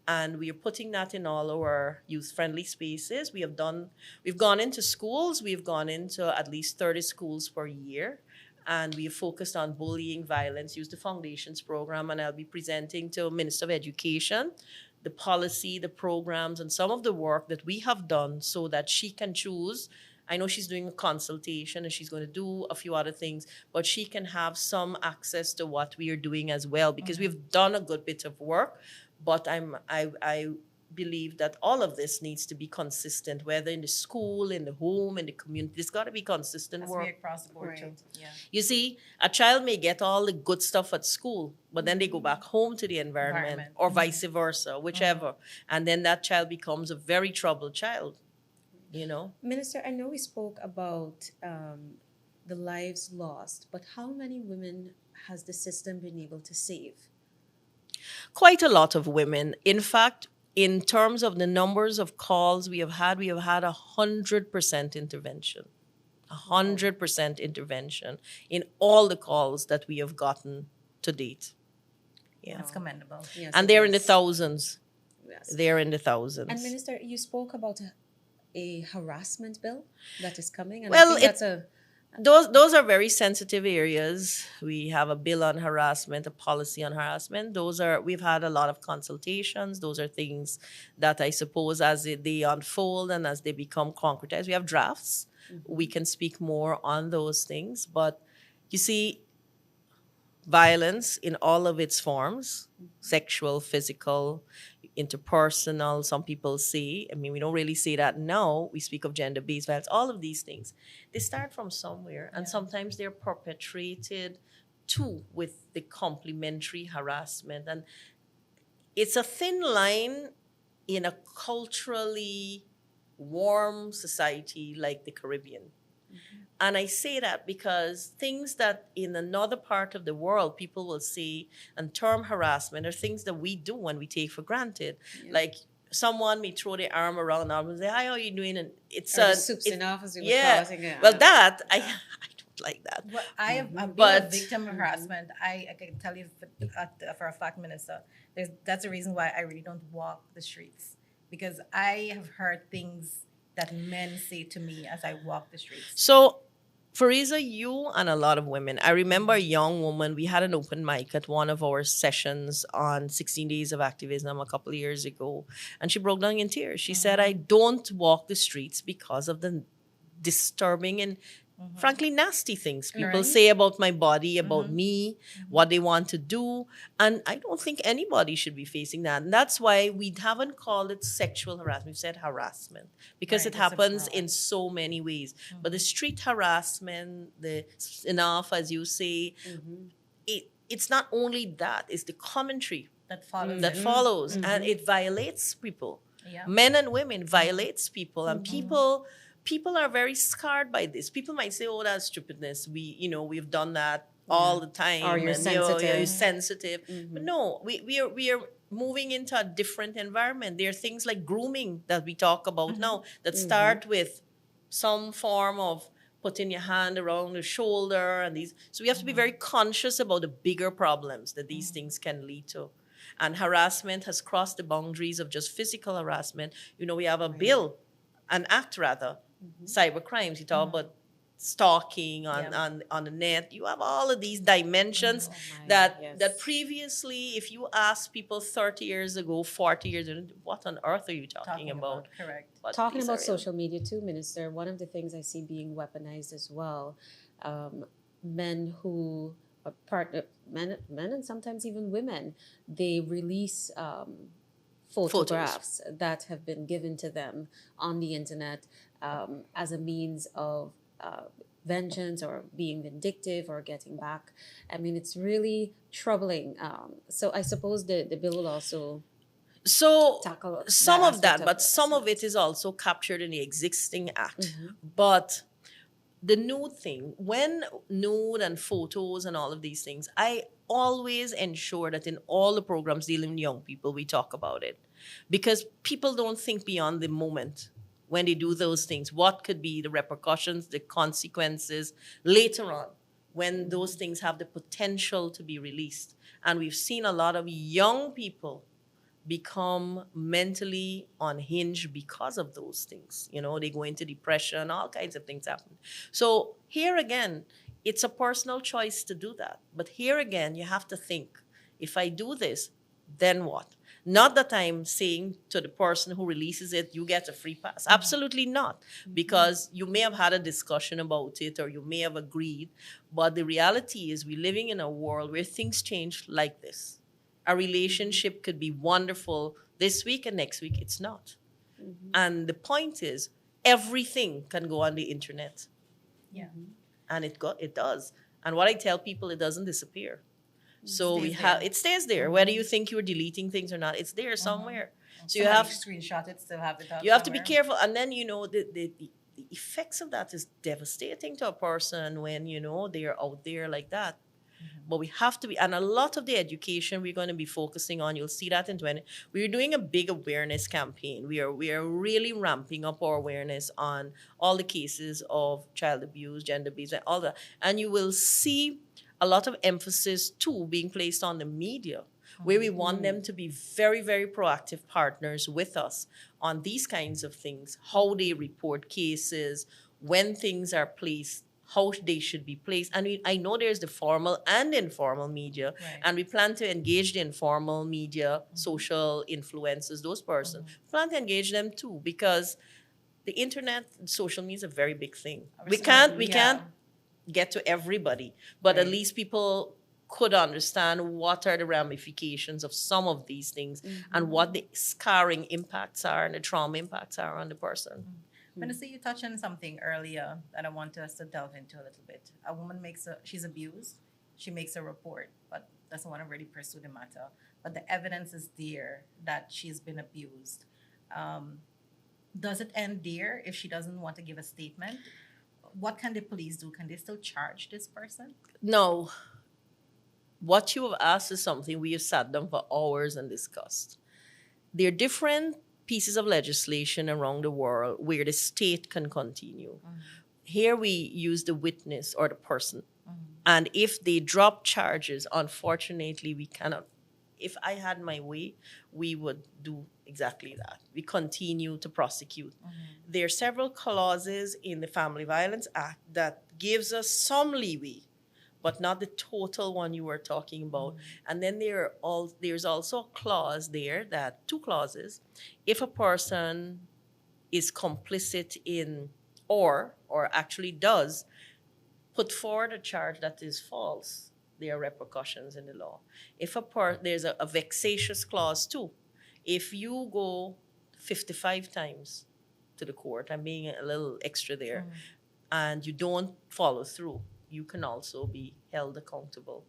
And we are putting that in all our youth-friendly spaces. We've gone into schools. We've gone into at least 30 schools per year. And we have focused on bullying, violence, use the Foundations program, and I'll be presenting to Minister of Education the policy, the programs, and some of the work that we have done so that she can choose. I know she's doing a consultation and she's going to do a few other things, but she can have some access to what we are doing as well, because we've done a good bit of work. But I believe that all of this needs to be consistent, whether in the school, in the home, in the community. There's got to be consistent work. Across the board too. Yeah. You see, a child may get all the good stuff at school, but then they go back home to the environment. Or vice versa, whichever. And then that child becomes a very troubled child, Minister, I know we spoke about the lives lost, but how many women has the system been able to save? Quite a lot of women. In fact, in terms of the numbers of calls we have had 100% intervention. 100% intervention in all the calls that we have gotten to date. Yeah. That's commendable. Yes, and they're in the thousands. Yes. They're in the thousands. And Minister, you spoke about a harassment bill that is coming. And Well, I think that's Those are very sensitive areas. We have a bill on harassment, a policy on harassment. We've had a lot of consultations. Those are things that I suppose as they unfold and as they become concretized, we have drafts. We can speak more on those things. But you see, violence in all of its forms, sexual, physical, interpersonal, some people say, we don't really say that now, we speak of gender-based violence, all of these things, they start from somewhere, and sometimes they're perpetrated too with the complementary harassment. And it's a thin line in a culturally warm society like the Caribbean. And I say that because things that in another part of the world people will say and term harassment are things that we do and we take for granted. Yeah. Like someone may throw their arm around and say, "Hi, how are you doing?" And it's a soups in office. Well, that I don't like that. Well, I have been a victim of harassment. I can tell you for a fact, Minister, that's the reason why I really don't walk the streets, because I have heard things that men say to me as I walk the streets. So, Fariza, you and a lot of women, I remember a young woman, we had an open mic at one of our sessions on 16 Days of Activism a couple of years ago, and she broke down in tears. She said, I don't walk the streets because of the disturbing and frankly nasty things people say about my body, about me, what they want to do. And I don't think anybody should be facing that. And that's why we haven't called it sexual harassment. We've said harassment because it happens in so many ways. But the street harassment, the enough, as you say, it's not only that, it's the commentary that follows. And it violates people. Yeah. Men and women violates people, and people people are very scarred by this. People might say, "Oh, that's stupidness. We've done that all the time, Or you're and sensitive. you're sensitive." Mm-hmm. But no, we are moving into a different environment. There are things like grooming that we talk about now that start with some form of putting your hand around the shoulder and these. So we have to be very conscious about the bigger problems that these things can lead to. And harassment has crossed the boundaries of just physical harassment. We have a bill, an act rather, cyber crimes. You talk about stalking on the net. You have all of these dimensions that previously, if you ask people 30 years ago, 40 years ago, what on earth are you talking about? Correct. But Talking these about are real. social media too, Minister, one of the things I see being weaponized as well, men who are men and sometimes even women, they release photographs that have been given to them on the internet as a means of vengeance or being vindictive or getting back. I mean, it's really troubling. So I suppose the bill will also So tackle some that of that, aspect but of some of harassment. it is also captured in the existing act. But the nude thing, when nude and photos and all of these things, I always ensure that in all the programs dealing with young people, we talk about it. Because people don't think beyond the moment when they do those things. What could be the repercussions, the consequences later on when those things have the potential to be released? And we've seen a lot of young people become mentally unhinged because of those things. They go into depression, all kinds of things happen. So here again, it's a personal choice to do that. But here again, you have to think, if I do this, then what? Not that I'm saying to the person who releases it, you get a free pass. Absolutely not. Because you may have had a discussion about it or you may have agreed. But the reality is we're living in a world where things change like this. A relationship could be wonderful this week and next week it's not. And the point is, everything can go on the internet. Yeah. And it does. And what I tell people, it doesn't disappear. So it stays there. Whether you think you're deleting things or not, it's there somewhere. So you have screenshot it, still have it up you have to be somewhere. careful. And then the effects of that is devastating to a person when they're out there like that. But we have to be, and a lot of the education we're going to be focusing on, you'll see that in 20. We're doing a big awareness campaign. We are really ramping up our awareness on all the cases of child abuse, gender abuse, and all that. And you will see a lot of emphasis too being placed on the media, where we want them to be very, very proactive partners with us on these kinds of things, how they report cases, when things are placed, how they should be placed. And I know there's the formal and informal media, Right. and we plan to engage the informal media, social influencers, those persons. We plan to engage them too, because the internet, social media is a very big thing. We can't get to everybody, but at Right. least people could understand what are the ramifications of some of these things and what the scarring impacts are and the trauma impacts are on the person. Minister, you touched on something earlier that I want us to delve into a little bit. A woman she's abused, she makes a report, but doesn't want to really pursue the matter. But the evidence is there that she's been abused. Does it end there if she doesn't want to give a statement? What can the police do? Can they still charge this person? No. What you have asked is something we have sat down for hours and discussed. There are different pieces of legislation around the world where the state can continue. Here we use the witness or the person. And if they drop charges, unfortunately, we cannot. If I had my way, we would do exactly that. We continue to prosecute. There are several clauses in the Family Violence Act that gives us some leeway, but not the total one you were talking about. And then there's also a clause there, two clauses. If a person is complicit in or actually does put forward a charge that is false, there are repercussions in the law. If there's a vexatious clause too. If you go 55 times to the court, I'm being a little extra there, and you don't follow through, you can also be held accountable.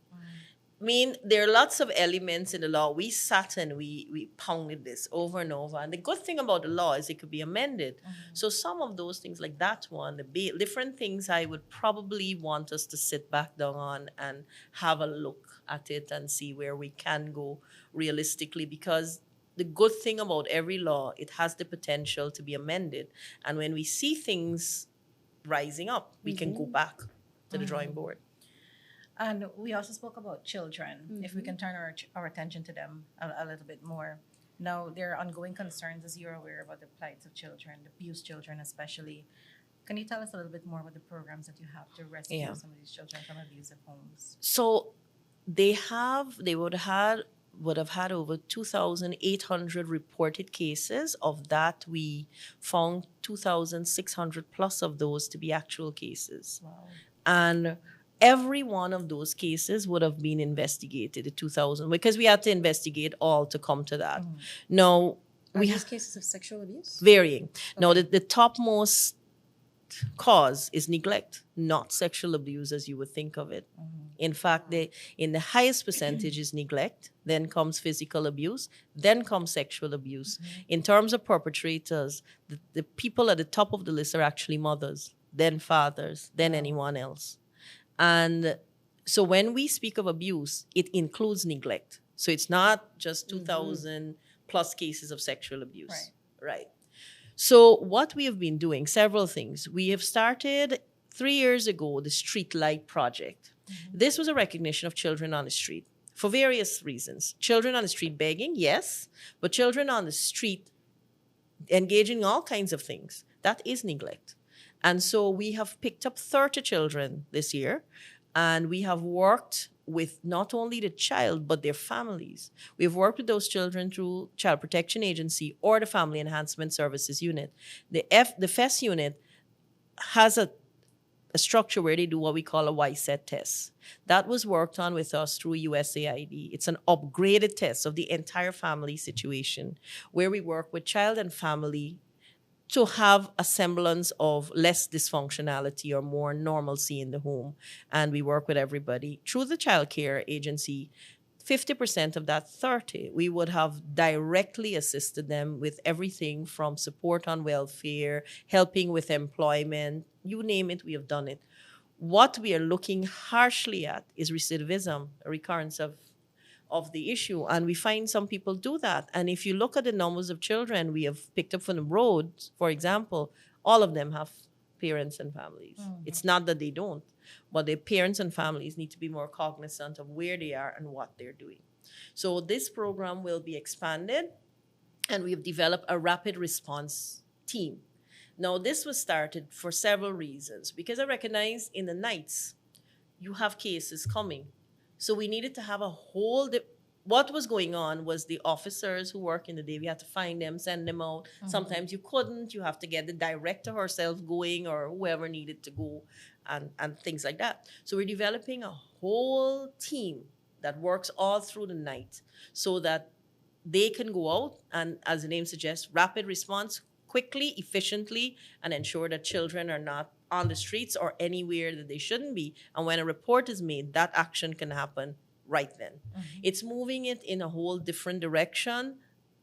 mean, there are lots of elements in the law. We sat and we pounded this over and over. And the good thing about the law is it could be amended. So some of those things, like that one, different things I would probably want us to sit back down on and have a look at it and see where we can go realistically. Because the good thing about every law, it has the potential to be amended. And when we see things rising up, we can go back to the drawing board. And we also spoke about children. If we can turn our attention to them a little bit more. Now, there are ongoing concerns, as you're aware, about the plights of children, abused children especially. Can you tell us a little bit more about the programs that you have to rescue some of these children from abusive homes? So they would have had over 2,800 reported cases. Of that, we found 2,600 plus of those to be actual cases. Wow. And every one of those cases would have been investigated at 2,000, because we had to investigate all to come to that. Now, Are we these have cases of sexual abuse? varying. Now, the topmost cause is neglect, not sexual abuse as you would think of it. In fact, in the highest percentage is neglect, then comes physical abuse, then comes sexual abuse. In terms of perpetrators, the people at the top of the list are actually mothers, then fathers, then anyone else. And so when we speak of abuse, it includes neglect. So it's not just 2,000 plus cases of sexual abuse. Right. So what we have been doing, several things. We have started 3 years ago the Street Light Project. This was a recognition of children on the street for various reasons. Children on the street begging, yes, but children on the street engaging in all kinds of things. That is neglect. And so we have picked up 30 children this year, and we have worked with not only the child, but their families. We've worked with those children through Child Protection Agency or the Family Enhancement Services Unit. The FES unit has a structure where they do what we call a YSET test. That was worked on with us through USAID. It's an upgraded test of the entire family situation, where we work with child and family to have a semblance of less dysfunctionality or more normalcy in the home. And we work with everybody. Through the child care agency, 50% of that 30, we would have directly assisted them with everything from support on welfare, helping with employment, you name it, we have done it. What we are looking harshly at is recidivism, a recurrence of the issue. And we find some people do that. And if you look at the numbers of children we have picked up from the road, for example, all of them have parents and families. It's not that they don't, but their parents and families need to be more cognizant of where they are and what they're doing. So this program will be expanded, and we've developed a rapid response team. Now, this was started for several reasons, because I recognize in the nights you have cases coming. So we needed to have a whole... What was going on was the officers who work in the day, we had to find them, send them out. Sometimes you couldn't. You have to get the director herself going, or whoever needed to go, and things like that. So we're developing a whole team that works all through the night so that they can go out and, as the name suggests, rapid response, quickly, efficiently, and ensure that children are not on the streets or anywhere that they shouldn't be. And when a report is made, that action can happen right then. It's moving it in a whole different direction.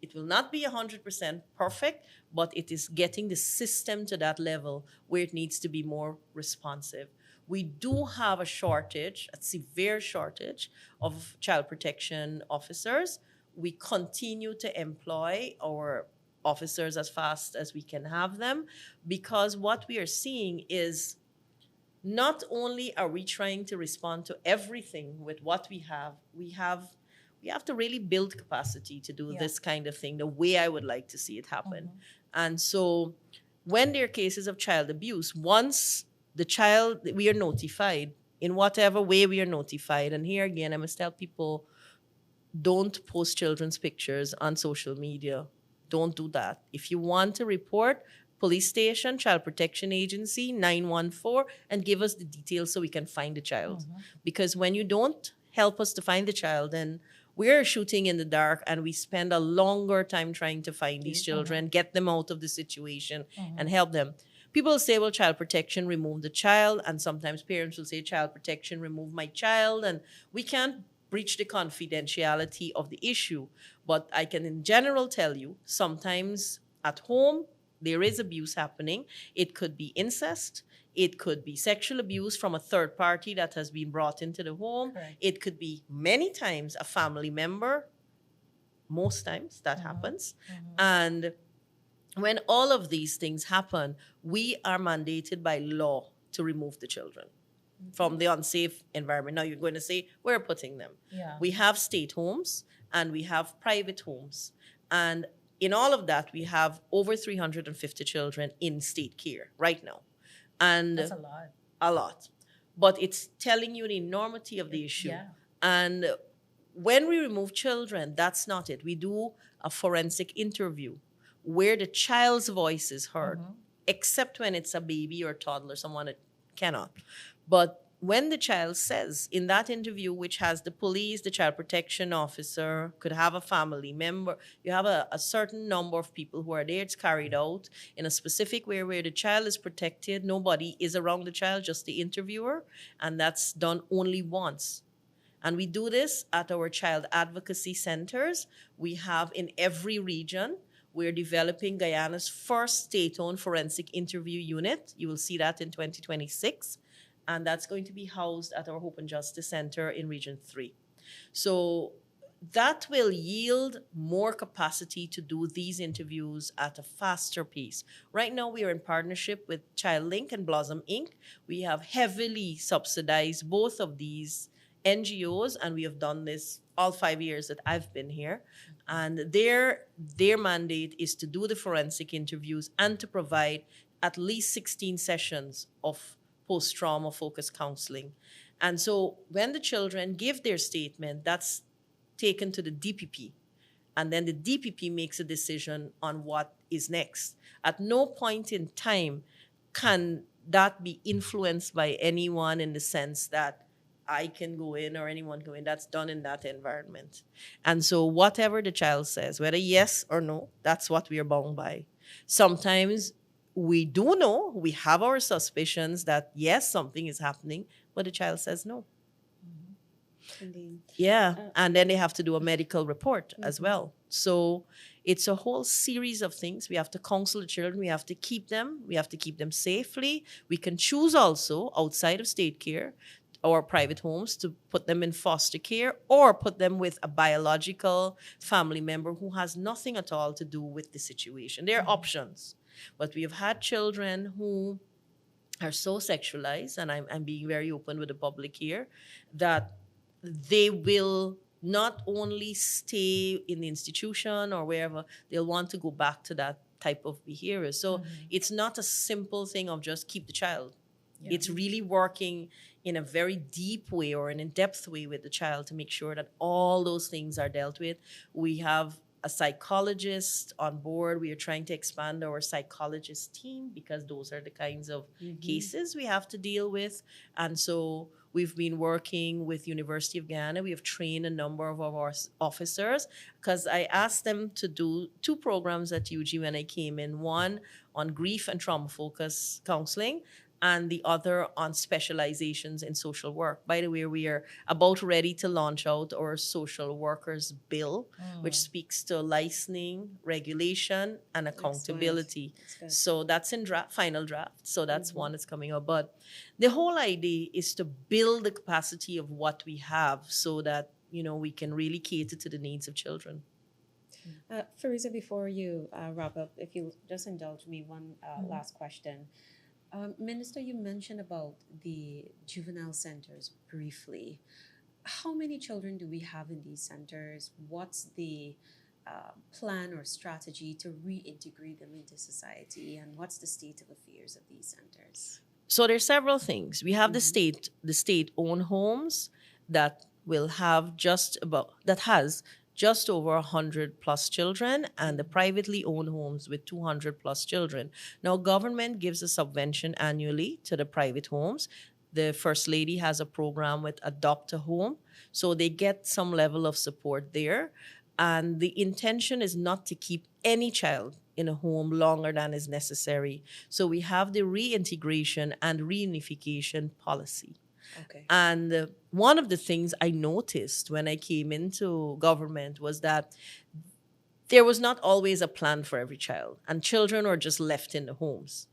It will not be 100% perfect, but it is getting the system to that level where it needs to be more responsive. We do have a shortage, a severe shortage of child protection officers. We continue to employ our officers as fast as we can have them, because what we are seeing is not only are we trying to respond to everything with what we have to really build capacity to do this kind of thing the way I would like to see it happen. And so when there are cases of child abuse, once we are notified, in whatever way we are notified, and here again, I must tell people, don't post children's pictures on social media. Don't do that. If you want to report, police station, Child Protection Agency, 914, and give us the details so we can find the child. Because when you don't help us to find the child, then we're shooting in the dark, and we spend a longer time trying to find these children, get them out of the situation, and help them. People say, well, child protection removed the child, and sometimes parents will say, child protection removed my child, and we can't breach the confidentiality of the issue. But I can in general tell you, sometimes at home, there is abuse happening. It could be incest. It could be sexual abuse from a third party that has been brought into the home. Correct. It could be many times a family member. Most times that happens. And when all of these things happen, we are mandated by law to remove the children from the unsafe environment. Now you're going to say, where are putting them? Yeah. We have state homes and we have private homes. And in all of that, we have over 350 children in state care right now. And That's a lot. a lot. But it's telling you the enormity of the issue. Yeah. And when we remove children, that's not it. We do a forensic interview where the child's voice is heard, except when it's a baby or toddler, someone that cannot. But when the child says in that interview, which has the police, the child protection officer, could have a family member, you have a certain number of people who are there. It's carried out in a specific way where the child is protected. Nobody is around the child, just the interviewer. And that's done only once. And we do this at our child advocacy centers. We have in every region. We're developing Guyana's first state-owned forensic interview unit. You will see that in 2026. And that's going to be housed at our Hope and Justice Center in Region 3. So that will yield more capacity to do these interviews at a faster pace. Right now, we are in partnership with ChildLink and Blossom Inc. We have heavily subsidized both of these NGOs, and we have done this all 5 years that I've been here. And their mandate is to do the forensic interviews and to provide at least 16 sessions of post-trauma focused counseling. And so when the children give their statement, that's taken to the DPP. And then the DPP makes a decision on what is next. At no point in time can that be influenced by anyone in the sense that I can go in or anyone go in. That's done in that environment. And so whatever the child says, whether yes or no, that's what we are bound by. Sometimes we do know, we have our suspicions that yes, something is happening, but the child says no. Indeed. Yeah, and then they have to do a medical report as well. So it's a whole series of things. We have to counsel the children. We have to keep them. We have to keep them safely. We can choose also outside of state care or private homes to put them in foster care or put them with a biological family member who has nothing at all to do with the situation. There are options. But we have had children who are so sexualized, and I'm being very open with the public here, that they will not only stay in the institution or wherever, they'll want to go back to that type of behavior. So it's not a simple thing of just keep the child. Yeah. It's really working in a very deep way or an in-depth way with the child to make sure that all those things are dealt with. We have a psychologist on board. We are trying to expand our psychologist team because those are the kinds of cases we have to deal with. And so we've been working with University of Guyana. We have trained a number of our officers because I asked them to do 2 programs at UG when I came in, one on grief and trauma-focused counseling, and the other on specializations in social work. By the way, we are about ready to launch out our social workers bill, which speaks to licensing, regulation, and accountability. So that's in final draft. So that's one that's coming up. But the whole idea is to build the capacity of what we have so that, we can really cater to the needs of children. Fariza, before you wrap up, if you just indulge me one last question. Minister, you mentioned about the juvenile centers briefly. How many children do we have in these centers? What's the plan or strategy to reintegrate them into society? And what's the state of affairs of these centers? So there's several things. We have the state-owned homes that will have has just over 100 plus children, and the privately owned homes with 200 plus children. Now, government gives a subvention annually to the private homes. The First Lady has a program with Adopt a Home, so they get some level of support there. And the intention is not to keep any child in a home longer than is necessary. So we have the reintegration and reunification policy. Okay. And one of the things I noticed when I came into government was that there was not always a plan for every child, and children were just left in the homes.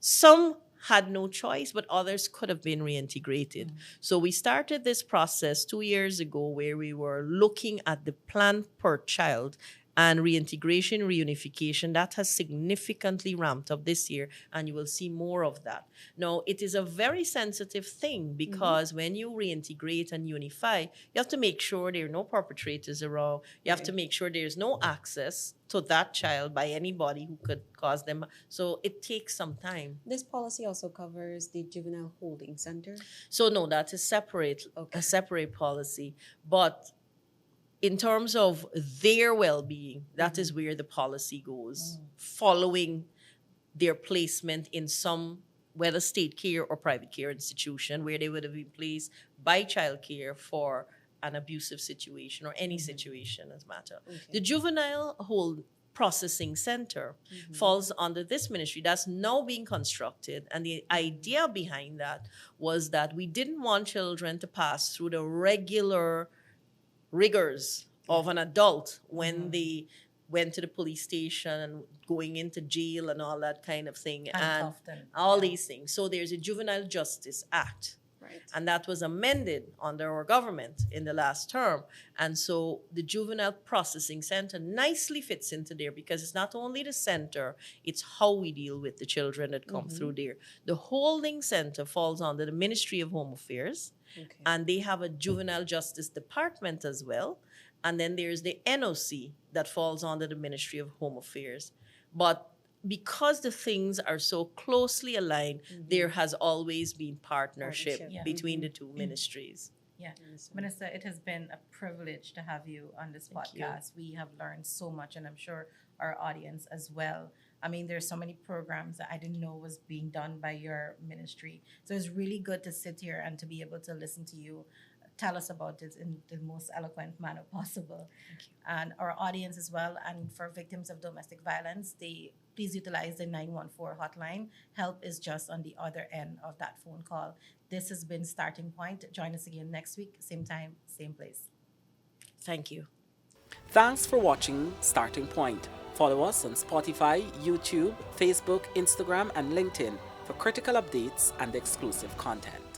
Some had no choice, but others could have been reintegrated. So we started this process 2 years ago where we were looking at the plan per child and reintegration, reunification. That has significantly ramped up this year, and you will see more of that. Now, it is a very sensitive thing because when you reintegrate and unify, you have to make sure there are no perpetrators around. You have to make sure there's no access to that child by anybody who could cause them. So it takes some time. This policy also covers the juvenile holding center. So no, that is separate, Okay. a separate policy. But in terms of their well-being, that is where the policy goes, following their placement in some, whether state care or private care institution, where they would have been placed by child care for an abusive situation or any situation as matter. Okay. The juvenile hold processing center falls under this ministry that's now being constructed, and the idea behind that was that we didn't want children to pass through the regular rigors of an adult when they went to the police station and going into jail and all that kind of thing and Handcuffed and- all these things. So there's a Juvenile Justice Act, Right. and that was amended under our government in the last term. And so the Juvenile Processing Center nicely fits into there because it's not only the center, it's how we deal with the children that come through there. The holding center falls under the Ministry of Home Affairs, Okay. and they have a Juvenile Justice Department as well. And then there's the NOC that falls under the Ministry of Home Affairs. But because the things are so closely aligned, there has always been partnership Partnership. Yeah. between the two ministries. Yeah. Understand. Minister, it has been a privilege to have you on this Thank you. podcast. We have learned so much, and I'm sure our audience as well. I mean, there's so many programs that I didn't know was being done by your ministry. So it's really good to sit here and to be able to listen to you tell us about it in the most eloquent manner possible. And our audience as well, and for victims of domestic violence, they please utilize the 914 hotline. Help is just on the other end of that phone call. This has been Starting Point. Join us again next week, same time, same place. Thank you. Thanks for watching Starting Point. Follow us on Spotify, YouTube, Facebook, Instagram, and LinkedIn for critical updates and exclusive content.